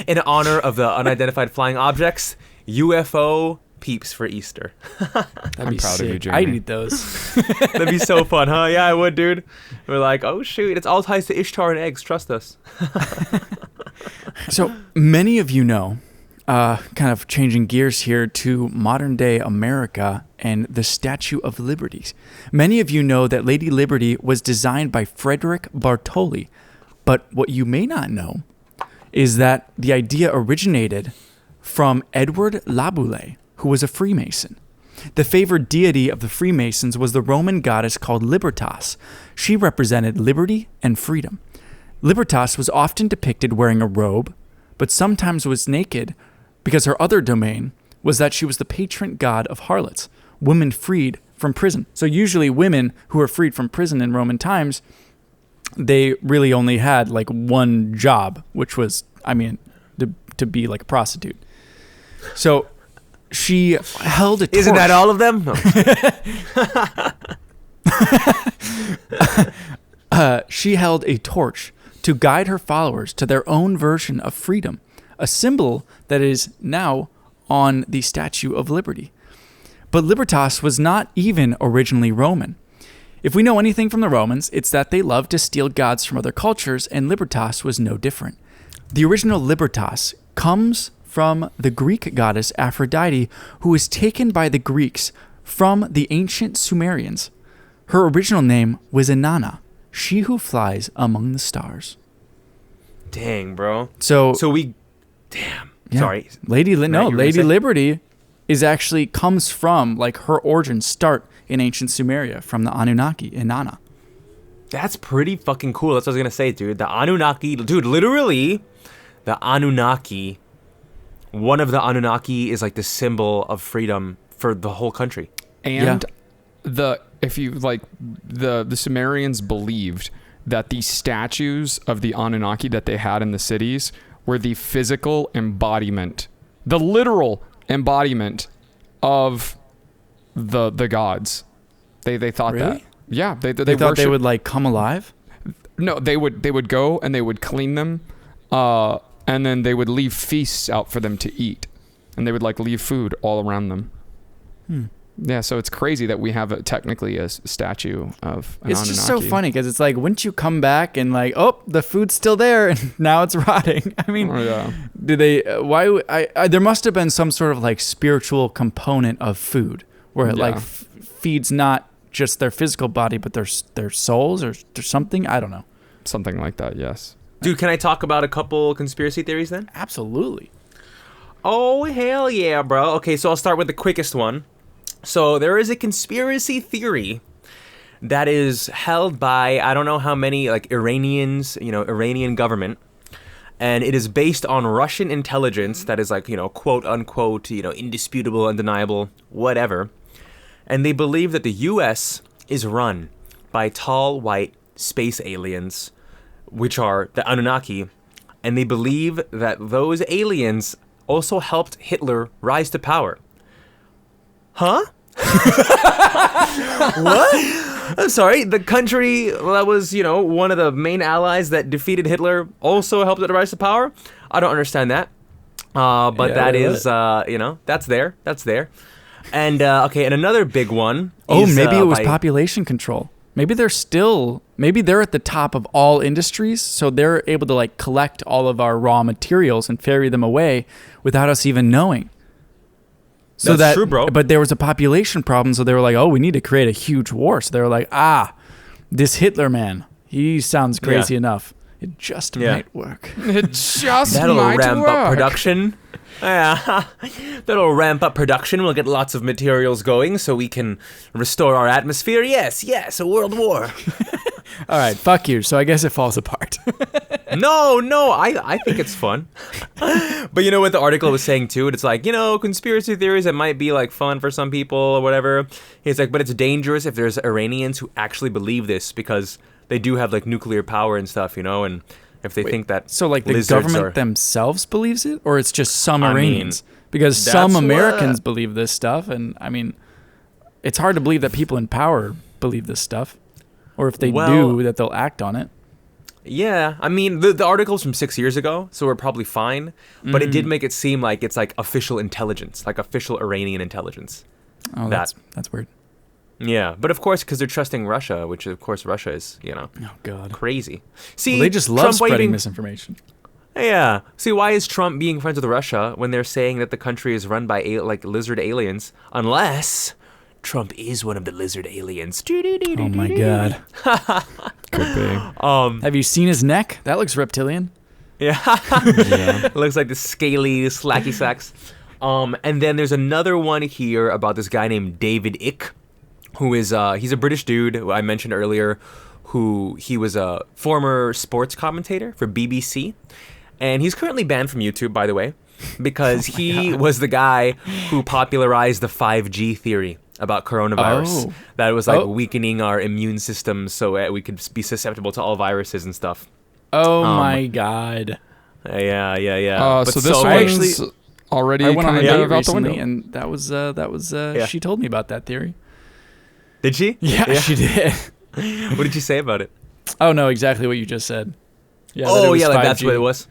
[SPEAKER 7] in honor of the unidentified flying objects. UFO Peeps for Easter.
[SPEAKER 1] That'd be
[SPEAKER 6] proud
[SPEAKER 1] sick.
[SPEAKER 6] of you, Jamie.
[SPEAKER 1] I'd eat those.
[SPEAKER 7] That'd be so fun, huh? Yeah, I would, dude. We're like, oh, shoot, it's all ties to Ishtar and eggs. Trust us.
[SPEAKER 1] So many of you know, kind of changing gears here to modern day America and the Statue of Liberty. Many of you know that Lady Liberty was designed by Frederick Bartoli, but what you may not know is that the idea originated from Edward Laboulaye, who was a Freemason. The favored deity of the Freemasons was the Roman goddess called Libertas. She represented liberty and freedom. Libertas was often depicted wearing a robe, but sometimes was naked because her other domain was that she was the patron god of harlots, women freed from prison. So usually women who were freed from prison in Roman times, they really only had like one job, which was, to be like a prostitute. So she held a torch.
[SPEAKER 7] Isn't that all of them? No.
[SPEAKER 1] She held a torch to guide her followers to their own version of freedom, a symbol that is now on the Statue of Liberty. But Libertas was not even originally Roman. If we know anything from the Romans, it's that they loved to steal gods from other cultures, and Libertas was no different. The original Libertas comes from the Greek goddess Aphrodite, who was taken by the Greeks from the ancient Sumerians. Her original name was Inanna, she who flies among the stars.
[SPEAKER 7] Dang, bro.
[SPEAKER 1] So
[SPEAKER 7] damn.
[SPEAKER 1] yeah.
[SPEAKER 7] Sorry.
[SPEAKER 1] Lady Liberty comes from, like, her origins start in ancient Sumeria from the Annunaki, Inanna.
[SPEAKER 7] That's pretty fucking cool. That's what I was going to say, dude. The Anunnaki, dude, literally, the Anunnaki, one of the Anunnaki is like the symbol of freedom for the whole country.
[SPEAKER 6] And the Sumerians believed that the statues of the Anunnaki that they had in the cities were the physical embodiment, the literal embodiment of the gods. They thought
[SPEAKER 1] really?
[SPEAKER 6] that. Yeah, they
[SPEAKER 1] thought they would like come alive?
[SPEAKER 6] No, they would go and they would clean them, and then they would leave feasts out for them to eat, and they would like leave food all around them. Yeah, so it's crazy that we have technically a statue of an
[SPEAKER 1] It's
[SPEAKER 6] Anunnaki.
[SPEAKER 1] just so funny because it's like, wouldn't you come back and like, oh, the food's still there and now it's rotting? I mean, do they? Why? There must have been some sort of like spiritual component of food where it like feeds not just their physical body but their souls or something. I don't know.
[SPEAKER 6] Something like that. Yes.
[SPEAKER 7] Dude, can I talk about a couple conspiracy theories then?
[SPEAKER 1] Absolutely.
[SPEAKER 7] Oh, hell yeah, bro. Okay, so I'll start with the quickest one. So there is a conspiracy theory that is held by, I don't know how many, like Iranians, Iranian government. And it is based on Russian intelligence that is like, quote unquote, indisputable, undeniable, whatever. And they believe that the U.S. is run by tall, white space aliens, which are the Anunnaki. And they believe that those aliens also helped Hitler rise to power. Huh? What? I'm sorry. The country that was, one of the main allies that defeated Hitler also helped it rise to power? I don't understand that. But
[SPEAKER 1] Yeah,
[SPEAKER 7] that
[SPEAKER 1] I
[SPEAKER 7] is, that's there. That's there. And, and another big one.
[SPEAKER 1] Oh,
[SPEAKER 7] is,
[SPEAKER 1] maybe it was
[SPEAKER 7] by-
[SPEAKER 1] population control. Maybe they're at the top of all industries, so they're able to like collect all of our raw materials and ferry them away without us even knowing. So
[SPEAKER 7] That's true, bro.
[SPEAKER 1] But there was a population problem, so they were like, "Oh, we need to create a huge war." So they were like, this Hitler man, he sounds crazy enough. It just might work.
[SPEAKER 6] It just
[SPEAKER 7] That'll
[SPEAKER 6] might
[SPEAKER 7] ramp
[SPEAKER 6] work.
[SPEAKER 7] up production. Yeah, that'll ramp up production. We'll get lots of materials going so we can restore our atmosphere. Yes, a world war.
[SPEAKER 1] All right, fuck you. So I guess it falls apart.
[SPEAKER 7] No, I think it's fun. But you know what the article was saying too? It's like, conspiracy theories, it might be like fun for some people or whatever. He's like, but it's dangerous if there's Iranians who actually believe this because they do have like nuclear power and stuff, and if they think that
[SPEAKER 1] So like the
[SPEAKER 7] lizards
[SPEAKER 1] government
[SPEAKER 7] are-
[SPEAKER 1] themselves believes it, or it's just some
[SPEAKER 7] I mean,
[SPEAKER 1] Iranians? Because some
[SPEAKER 7] that's
[SPEAKER 1] Americans
[SPEAKER 7] what-
[SPEAKER 1] believe this stuff, and I mean, it's hard to believe that people in power believe this stuff, or if they
[SPEAKER 7] Well-
[SPEAKER 1] do, that they'll act on it.
[SPEAKER 7] Yeah, I mean, the article's from 6 years ago, so we're probably fine. But it did make it seem like it's like official intelligence, like official Iranian intelligence.
[SPEAKER 1] Oh, that's weird.
[SPEAKER 7] Yeah, but of course, because they're trusting Russia, which of course Russia is,
[SPEAKER 1] Oh God.
[SPEAKER 7] crazy. See,
[SPEAKER 1] Well, they just love
[SPEAKER 7] Trump
[SPEAKER 1] spreading
[SPEAKER 7] waving-
[SPEAKER 1] misinformation.
[SPEAKER 7] Yeah. See, why is Trump being friends with Russia when they're saying that the country is run by lizard aliens? Unless Trump is one of the lizard aliens.
[SPEAKER 1] Oh my God.
[SPEAKER 6] Could be.
[SPEAKER 1] Have you seen his neck? That looks reptilian.
[SPEAKER 7] Yeah. Looks like the scaly slacky sacks. And then there's another one here about this guy named David Icke, who is he's a British dude who I mentioned earlier, he was a former sports commentator for BBC, and he's currently banned from YouTube, by the way, because he was the guy who popularized the 5G theory about coronavirus.
[SPEAKER 1] Oh.
[SPEAKER 7] That was like
[SPEAKER 1] Oh.
[SPEAKER 7] weakening our immune system so we could be susceptible to all viruses and stuff.
[SPEAKER 1] Oh my God.
[SPEAKER 7] Yeah. But
[SPEAKER 6] So this
[SPEAKER 1] I
[SPEAKER 6] one's already
[SPEAKER 1] I went on a
[SPEAKER 6] kind
[SPEAKER 1] date
[SPEAKER 6] of out the
[SPEAKER 1] recently,
[SPEAKER 6] window.
[SPEAKER 1] and that was she told me about that theory.
[SPEAKER 7] Did she?
[SPEAKER 1] Yeah, she did.
[SPEAKER 7] What did you say about it?
[SPEAKER 1] Oh no, exactly what you just said. Yeah. that it
[SPEAKER 7] Oh
[SPEAKER 1] was
[SPEAKER 7] yeah, like that's
[SPEAKER 1] 5G.
[SPEAKER 7] what it was.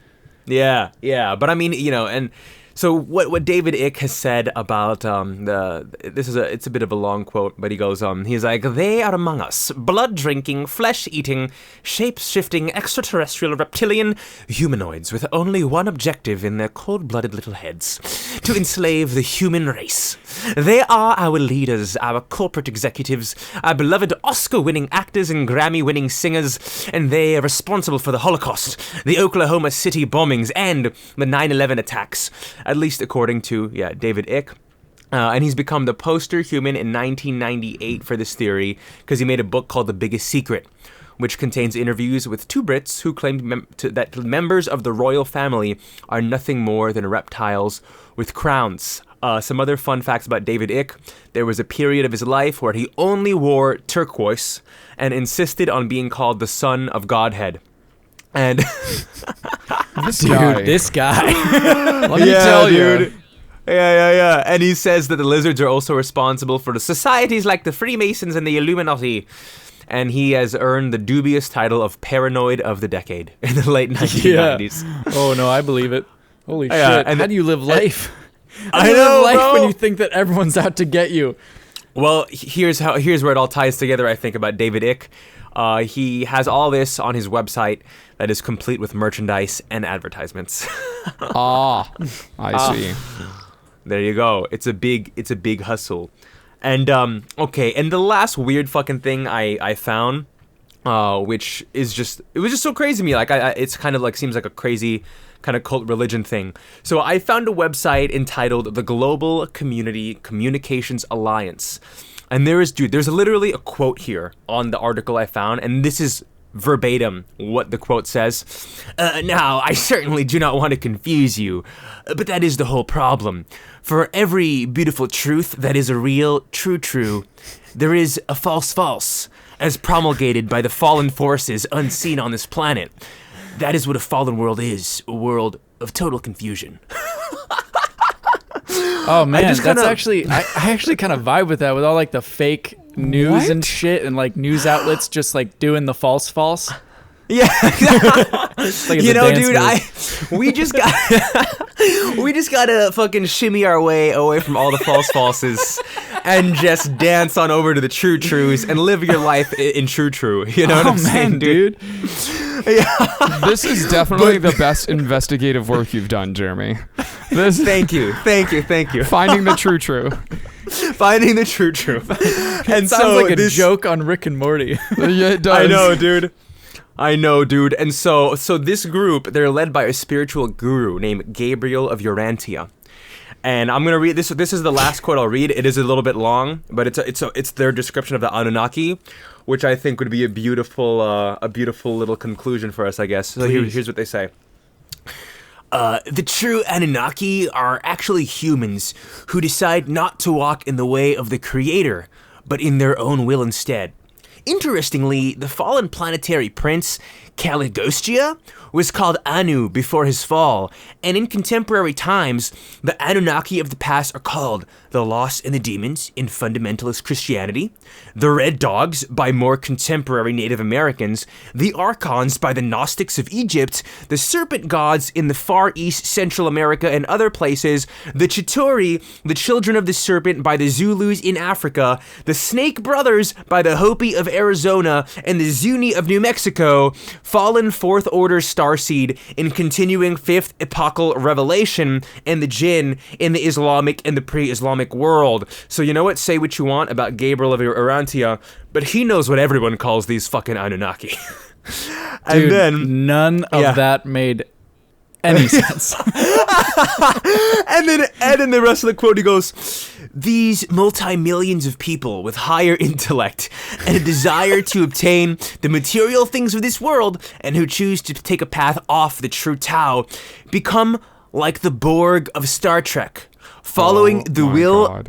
[SPEAKER 7] Yeah. But I mean, and so what David Icke has said about it's a bit of a long quote, but he goes he's like, they are among us, blood drinking, flesh eating, shape shifting, extraterrestrial reptilian humanoids with only one objective in their cold blooded little heads: to enslave the human race. They are our leaders, our corporate executives, our beloved Oscar-winning actors and Grammy-winning singers, and they are responsible for the Holocaust, the Oklahoma City bombings, and the 9/11 attacks, at least according to, David Icke. And he's become the poster human in 1998 for this theory because he made a book called The Biggest Secret, which contains interviews with two Brits who claimed that members of the royal family are nothing more than reptiles with crowns. Some other fun facts about David Icke: there was a period of his life where he only wore turquoise and insisted on being called the son of Godhead. And
[SPEAKER 6] This guy.
[SPEAKER 1] This guy.
[SPEAKER 6] Let me tell you.
[SPEAKER 7] Yeah. And he says that the lizards are also responsible for the societies like the Freemasons and the Illuminati. And he has earned the dubious title of Paranoid of the Decade in the late 1990s.
[SPEAKER 1] Oh no, I believe it. Holy
[SPEAKER 7] Yeah,
[SPEAKER 1] shit!
[SPEAKER 7] and
[SPEAKER 1] How do you live life? How
[SPEAKER 7] I
[SPEAKER 1] do you
[SPEAKER 7] know,
[SPEAKER 1] live life
[SPEAKER 7] bro.
[SPEAKER 1] when you think that everyone's out to get you.
[SPEAKER 7] Well, here's where it all ties together, I think, about David Icke. He has all this on his website that is complete with merchandise and advertisements.
[SPEAKER 6] I see.
[SPEAKER 7] There you go. It's a big hustle. And okay, and the last weird fucking thing I found, which is it was just so crazy to me. Like it's kind of like seems like a crazy kind of cult religion thing. So I found a website entitled the Global Community Communications Alliance. And there's literally a quote here on the article I found, and this is verbatim what the quote says. Now, I certainly do not want to confuse you, but that is the whole problem. For every beautiful truth that is a real true, there is a false, as promulgated by the fallen forces unseen on this planet. That is what a fallen world is, a world of total confusion.
[SPEAKER 1] Oh man,
[SPEAKER 7] just
[SPEAKER 1] that's
[SPEAKER 7] kinda-
[SPEAKER 1] actually I actually kind of vibe with that, with all like the fake news and shit, and like news outlets just like doing the false.
[SPEAKER 7] Yeah.
[SPEAKER 1] Like
[SPEAKER 7] You
[SPEAKER 1] it's a
[SPEAKER 7] know,
[SPEAKER 1] dance
[SPEAKER 7] dude,
[SPEAKER 1] move.
[SPEAKER 7] we just gotta fucking shimmy our way away from all the falses and just dance on over to the trues and live your life in true. You know what I'm saying, dude?
[SPEAKER 6] This is definitely the best investigative work you've done, Jeremy. This
[SPEAKER 7] Thank you.
[SPEAKER 6] finding the true.
[SPEAKER 7] Finding the true. And
[SPEAKER 1] Sounds
[SPEAKER 7] so
[SPEAKER 1] like a
[SPEAKER 7] this,
[SPEAKER 1] joke on Rick and Morty.
[SPEAKER 6] Yeah, it does.
[SPEAKER 7] I know, dude. And so this group, they're led by a spiritual guru named Gabriel of Urantia. And I'm gonna read this. This is the last quote I'll read. It is a little bit long, but it's their description of the Anunnaki, which I think would be a beautiful little conclusion for us, I guess. So here's what they say. The true Anunnaki are actually humans who decide not to walk in the way of the Creator, but in their own will instead. Interestingly, the fallen planetary prince, Caligostia, was called Anu before his fall, and in contemporary times, the Anunnaki of the past are called the Lost and the Demons in fundamentalist Christianity, the Red Dogs by more contemporary Native Americans, the Archons by the Gnostics of Egypt, the Serpent Gods in the Far East, Central America, and other places, the Chitauri, the Children of the Serpent by the Zulus in Africa, the Snake Brothers by the Hopi of Arizona, and the Zuni of New Mexico, fallen Fourth Order starseed in continuing Fifth Epochal Revelation, and the Jinn in the Islamic and the pre-Islamic world. So you know what? Say what you want about Gabriel of Urantia, but he knows what everyone calls these fucking Anunnaki. And
[SPEAKER 1] Dude,
[SPEAKER 7] then
[SPEAKER 1] none of that made any sense.
[SPEAKER 7] And then in the rest of the quote, he goes, "These multi-millions of people with higher intellect and a desire to obtain the material things of this world and who choose to take a path off the true Tao become like the Borg of Star Trek, following the will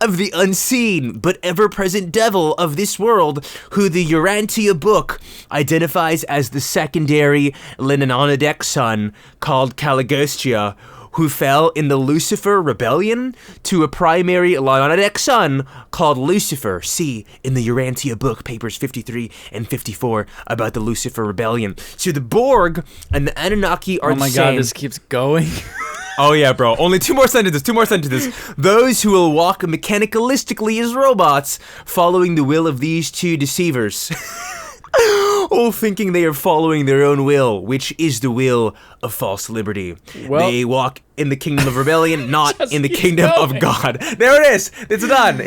[SPEAKER 7] of the unseen but ever-present devil of this world, who the Urantia book identifies as the secondary Leninonidic son called Caligostia, who fell in the Lucifer rebellion to a primary Leonidic son called Lucifer. See in the Urantia book, papers 53 and 54, about the Lucifer rebellion. So the Borg and the Anunnaki are the same.
[SPEAKER 1] Oh my god, this keeps going.
[SPEAKER 7] Oh yeah, bro. Only two more sentences. Those who will walk mechanicalistically as robots, following the will of these two deceivers. All thinking they are following their own will, which is the will of false liberty.
[SPEAKER 1] Well,
[SPEAKER 7] they walk in the kingdom of rebellion, not in the
[SPEAKER 1] keep
[SPEAKER 7] kingdom
[SPEAKER 1] going.
[SPEAKER 7] of God. There it is. It's done.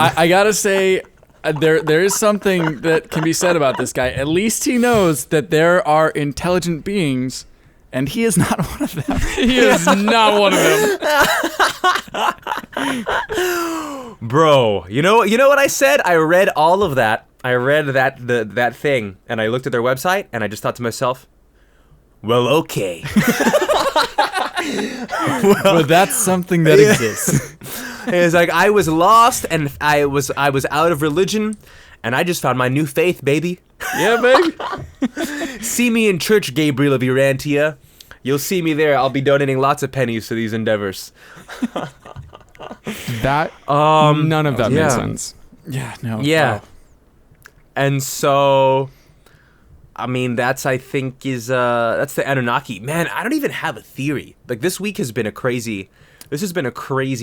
[SPEAKER 1] I gotta say, there is something that can be said about this guy. At least he knows that there are intelligent beings, and he is not one of them.
[SPEAKER 6] He is not one of them.
[SPEAKER 7] Bro, you know what I said? I read all of that. I read that thing, and I looked at their website, and I just thought to myself, well, okay.
[SPEAKER 1] But that's something that exists.
[SPEAKER 7] It's like I was lost, and I was out of religion, and I just found my new faith, baby.
[SPEAKER 1] Yeah, baby.
[SPEAKER 7] See me in church, Gabriel of Urantia. You'll see me there. I'll be donating lots of pennies to these endeavors.
[SPEAKER 6] That none of that made
[SPEAKER 7] yeah.
[SPEAKER 6] sense.
[SPEAKER 1] Yeah, no.
[SPEAKER 7] Yeah.
[SPEAKER 1] Oh.
[SPEAKER 7] And so, I mean, that's the Anunnaki. Man, I don't even have a theory. Like, this has been a crazy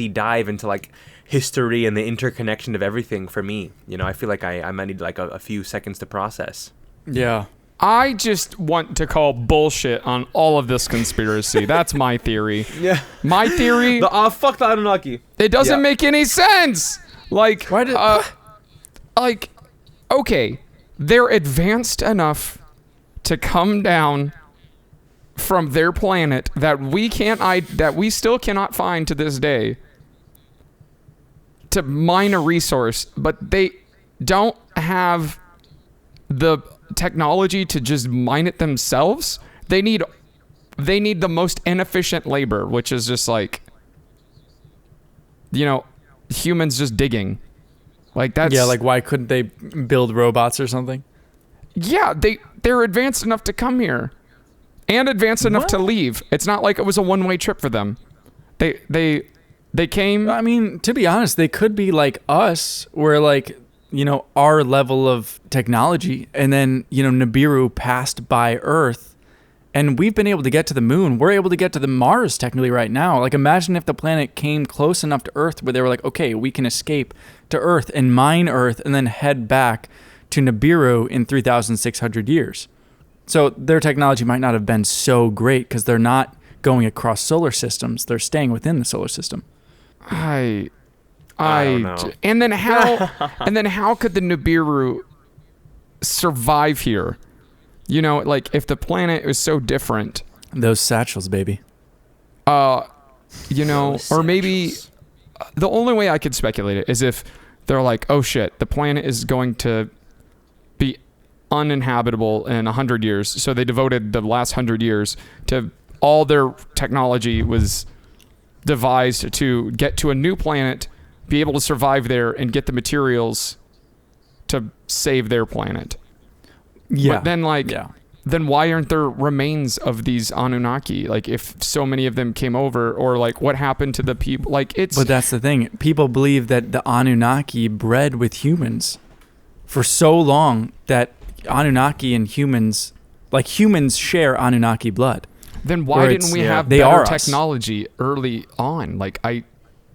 [SPEAKER 7] dive into, like, history and the interconnection of everything for me. You know, I feel like I might need, like, a few seconds to process.
[SPEAKER 1] Yeah.
[SPEAKER 6] I just want to call bullshit on all of this conspiracy. That's my theory.
[SPEAKER 7] Yeah.
[SPEAKER 6] My theory.
[SPEAKER 7] Fuck the Anunnaki.
[SPEAKER 6] It doesn't make any sense. Like,
[SPEAKER 1] Why did?
[SPEAKER 6] like, okay, they're advanced enough to come down from their planet that we still cannot find to this day to mine a resource, but they don't have the technology to just mine it themselves. They need the most inefficient labor, which is just like, you know, humans just digging. Like that's
[SPEAKER 1] like why couldn't they build robots or something?
[SPEAKER 6] Yeah, they're advanced enough to come here and advanced enough to leave. It's not like it was a one-way trip for them. They came.
[SPEAKER 1] I mean, to be honest, they could be like us, where like our level of technology. And then, Nibiru passed by Earth, and we've been able to get to the moon. We're able to get to the Mars technically right now. Like, imagine if the planet came close enough to Earth where they were like, okay, we can escape to Earth and mine Earth and then head back to Nibiru in 3,600 years. So their technology might not have been so great because they're not going across solar systems. They're staying within the solar system.
[SPEAKER 7] I don't know.
[SPEAKER 6] And then how could the Nibiru survive here? If the planet is so different.
[SPEAKER 1] Those satchels, baby.
[SPEAKER 6] Or maybe the only way I could speculate it is if they're like, oh shit, the planet is going to be uninhabitable in 100 years. So they devoted the last 100 years to all their technology was devised to get to a new planet, be able to survive there, and get the materials to save their planet.
[SPEAKER 1] Yeah.
[SPEAKER 6] But then, then why aren't there remains of these Anunnaki? Like, if so many of them came over, or like, what happened to the people? Like, it's.
[SPEAKER 1] But that's the thing. People believe that the Anunnaki bred with humans for so long that Anunnaki and humans share Anunnaki blood.
[SPEAKER 6] Then why didn't we have
[SPEAKER 1] they
[SPEAKER 6] better
[SPEAKER 1] are us.
[SPEAKER 6] technology early on? Like, I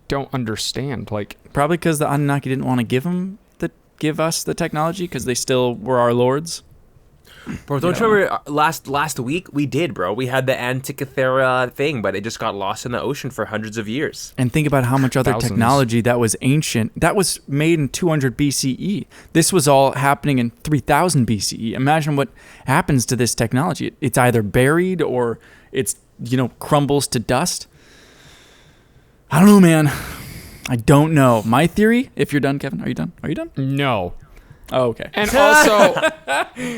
[SPEAKER 6] don't understand. Like,
[SPEAKER 1] probably because the Anunnaki didn't want to give us the technology because they still were our lords.
[SPEAKER 7] Bro, don't you remember last week we did, bro? We had the Antikythera thing, but it just got lost in the ocean for hundreds of years.
[SPEAKER 1] And think about how much other
[SPEAKER 6] Thousands.
[SPEAKER 1] technology that was ancient. That was made in 200 BCE. This was all happening in 3000 BCE. Imagine what happens to this technology. It's either buried or it's, crumbles to dust. I don't know, man. I don't know. My theory, if you're done, Kevin, are you done?
[SPEAKER 6] no.
[SPEAKER 1] Oh, okay.
[SPEAKER 6] And also,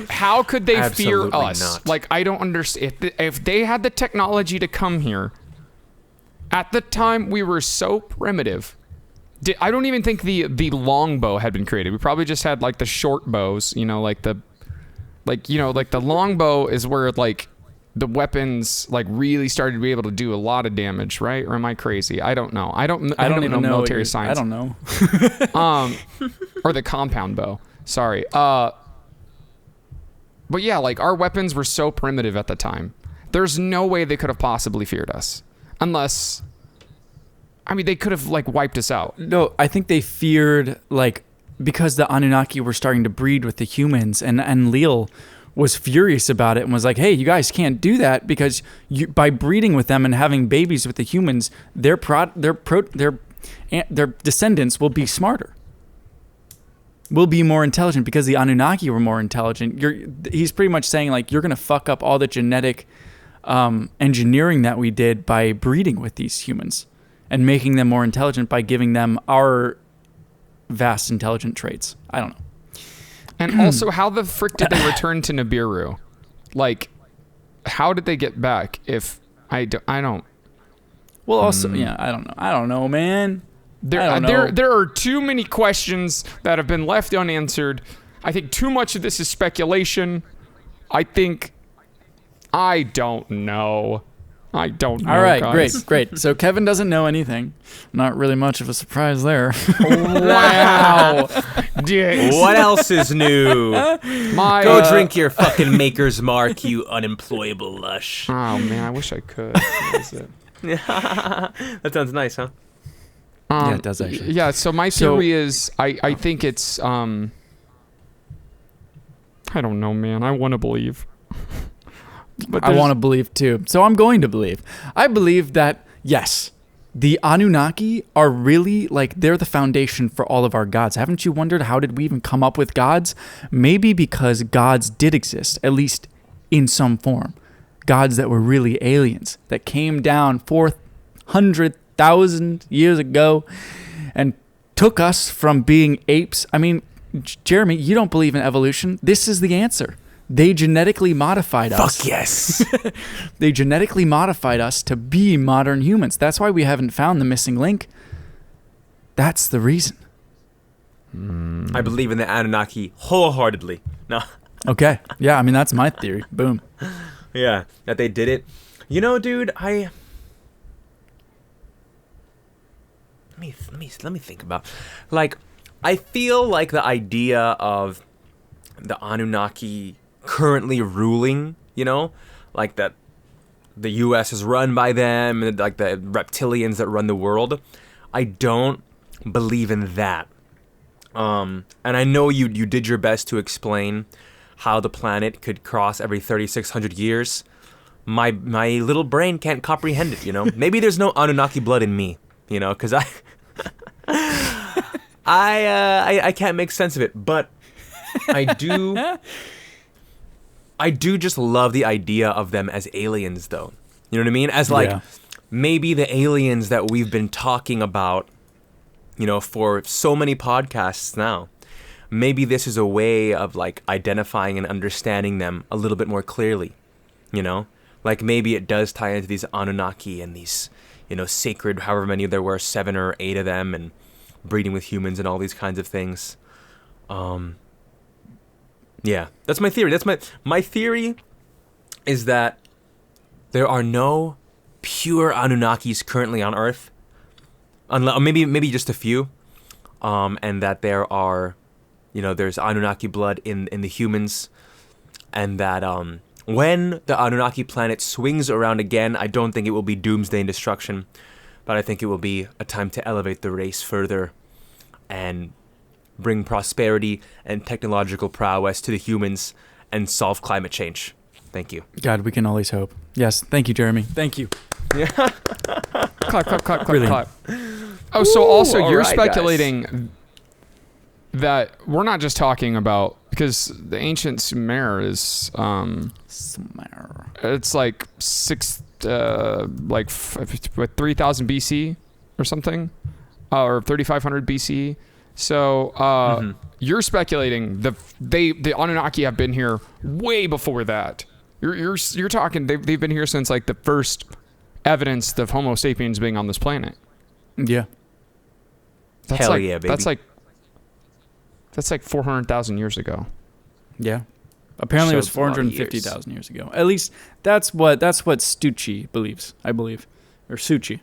[SPEAKER 6] how could they fear
[SPEAKER 7] Absolutely
[SPEAKER 6] us?
[SPEAKER 7] not.
[SPEAKER 6] Like, I don't understand. If they had the technology to come here, at the time we were so primitive. I don't even think the longbow had been created. We probably just had like the short bows. The longbow is where like the weapons like really started to be able to do a lot of damage, right? Or am I crazy? I don't know. I don't even know military science.
[SPEAKER 1] I don't know.
[SPEAKER 6] Or the compound bow. Sorry. But yeah, like our weapons were so primitive at the time. There's no way they could have possibly feared us. Unless, they could have like wiped us out.
[SPEAKER 1] No, I think they feared because the Anunnaki were starting to breed with the humans, and Leal was furious about it and was like, hey, you guys can't do that because by breeding with them and having babies with the humans, their descendants will be smarter. Will be more intelligent because the Anunnaki were more intelligent. He's pretty much saying like you're gonna fuck up all the genetic engineering that we did by breeding with these humans and making them more intelligent by giving them our vast intelligent traits. I don't know.
[SPEAKER 6] And also, how the frick did they return to Nibiru? Like, how did they get back? If I don't.
[SPEAKER 1] Well, also, I don't know. I don't know, man.
[SPEAKER 6] There are too many questions that have been left unanswered. I think too much of this is speculation. I don't know. All
[SPEAKER 1] right,
[SPEAKER 6] guys.
[SPEAKER 1] great. So Kevin doesn't know anything. Not really much of a surprise there.
[SPEAKER 6] Wow.
[SPEAKER 7] What else is new? Go drink your fucking Maker's Mark, you unemployable lush.
[SPEAKER 6] Oh man, I wish I could. That was it.
[SPEAKER 7] That sounds nice, huh?
[SPEAKER 1] Yeah, it does actually.
[SPEAKER 6] Yeah, so my theory is I think it's I don't know, man. I want to believe.
[SPEAKER 1] But I want to believe too. So I'm going to believe. I believe that, yes, the Anunnaki are really they're the foundation for all of our gods. Haven't you wondered how did we even come up with gods? Maybe because gods did exist, at least in some form. Gods that were really aliens, that came down 400,000 years ago and took us from being apes. Jeremy, you don't believe in evolution. This is the answer. They genetically modified us.
[SPEAKER 7] Fuck yes.
[SPEAKER 1] They genetically modified us to be modern humans. That's why we haven't found the missing link. That's the reason.
[SPEAKER 7] I believe in the Anunnaki wholeheartedly. No.
[SPEAKER 1] Okay. Yeah, that's my theory. Boom.
[SPEAKER 7] Yeah, that they did it. Dude, let me think about I feel like the idea of the Anunnaki currently ruling, like that the U.S. is run by them, and like the reptilians that run the world, I don't believe in that. And I know you did your best to explain how the planet could cross every 3,600 years. My little brain can't comprehend it, Maybe there's no Anunnaki blood in me, because I can't make sense of it, but I do just love the idea of them as aliens, though. You know what I mean? As maybe the aliens that we've been talking about, for so many podcasts now. Maybe this is a way of like identifying and understanding them a little bit more clearly, Like maybe it does tie into these Anunnaki and these, sacred, however many there were, 7 or 8 of them, and breeding with humans and all these kinds of things. Yeah, that's my theory. My theory is that there are no pure Anunnakis currently on Earth, maybe just a few, and that there are, there's Anunnaki blood in the humans, and that when the Anunnaki planet swings around again, I don't think it will be doomsday and destruction, but I think it will be a time to elevate the race further and bring prosperity and technological prowess to the humans and solve climate change. Thank you.
[SPEAKER 1] God, we can always hope. Yes, thank you, Jeremy. Thank you.
[SPEAKER 6] Yeah. clap.
[SPEAKER 1] Brilliant.
[SPEAKER 6] Clap. Oh, so also you're
[SPEAKER 7] right,
[SPEAKER 6] speculating that we're not just talking about, because the ancient Sumer is it's like 3000 BC or something, or 3500 BC. So you're speculating the Anunnaki have been here way before that. You're talking they've been here since like the first evidence of Homo sapiens being on this planet.
[SPEAKER 1] Yeah.
[SPEAKER 6] That's
[SPEAKER 7] Hell
[SPEAKER 6] like,
[SPEAKER 7] yeah, baby.
[SPEAKER 6] That's like 400,000 years ago.
[SPEAKER 1] Yeah. Apparently it was
[SPEAKER 6] Shows a lot of
[SPEAKER 1] 450,000 years ago. At least that's what Stucci believes, I believe. Or Suchi.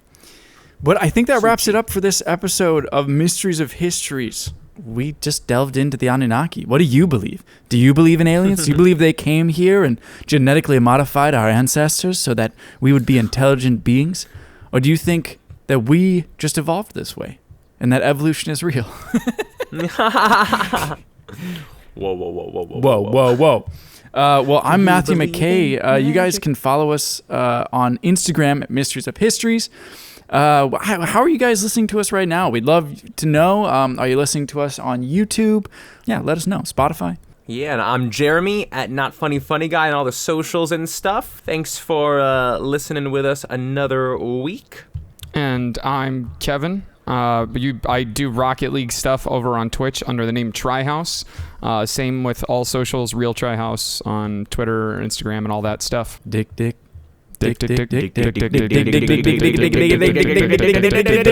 [SPEAKER 1] But I think that wraps it up for this episode of Mysteries of Histories. We just delved into the Anunnaki. What do you believe? Do you believe in aliens? Do you believe they came here and genetically modified our ancestors so that we would be intelligent beings? Or do you think that we just evolved this way and that evolution is real? Whoa. Well, I'm Matthew McKay. You guys can follow us on Instagram at Mysteries of Histories. How are you guys listening to us right now? We'd love to know. Are you listening to us on YouTube? Yeah, let us know. Spotify.
[SPEAKER 7] Yeah, and I'm Jeremy at Not Funny Funny Guy and all the socials and stuff. Thanks for listening with us another week.
[SPEAKER 6] And I'm Kevin. I do Rocket League stuff over on Twitch under the name Tryhouse. Same with all socials, Real Tryhouse on Twitter, Instagram, and all that stuff.
[SPEAKER 1] Dick.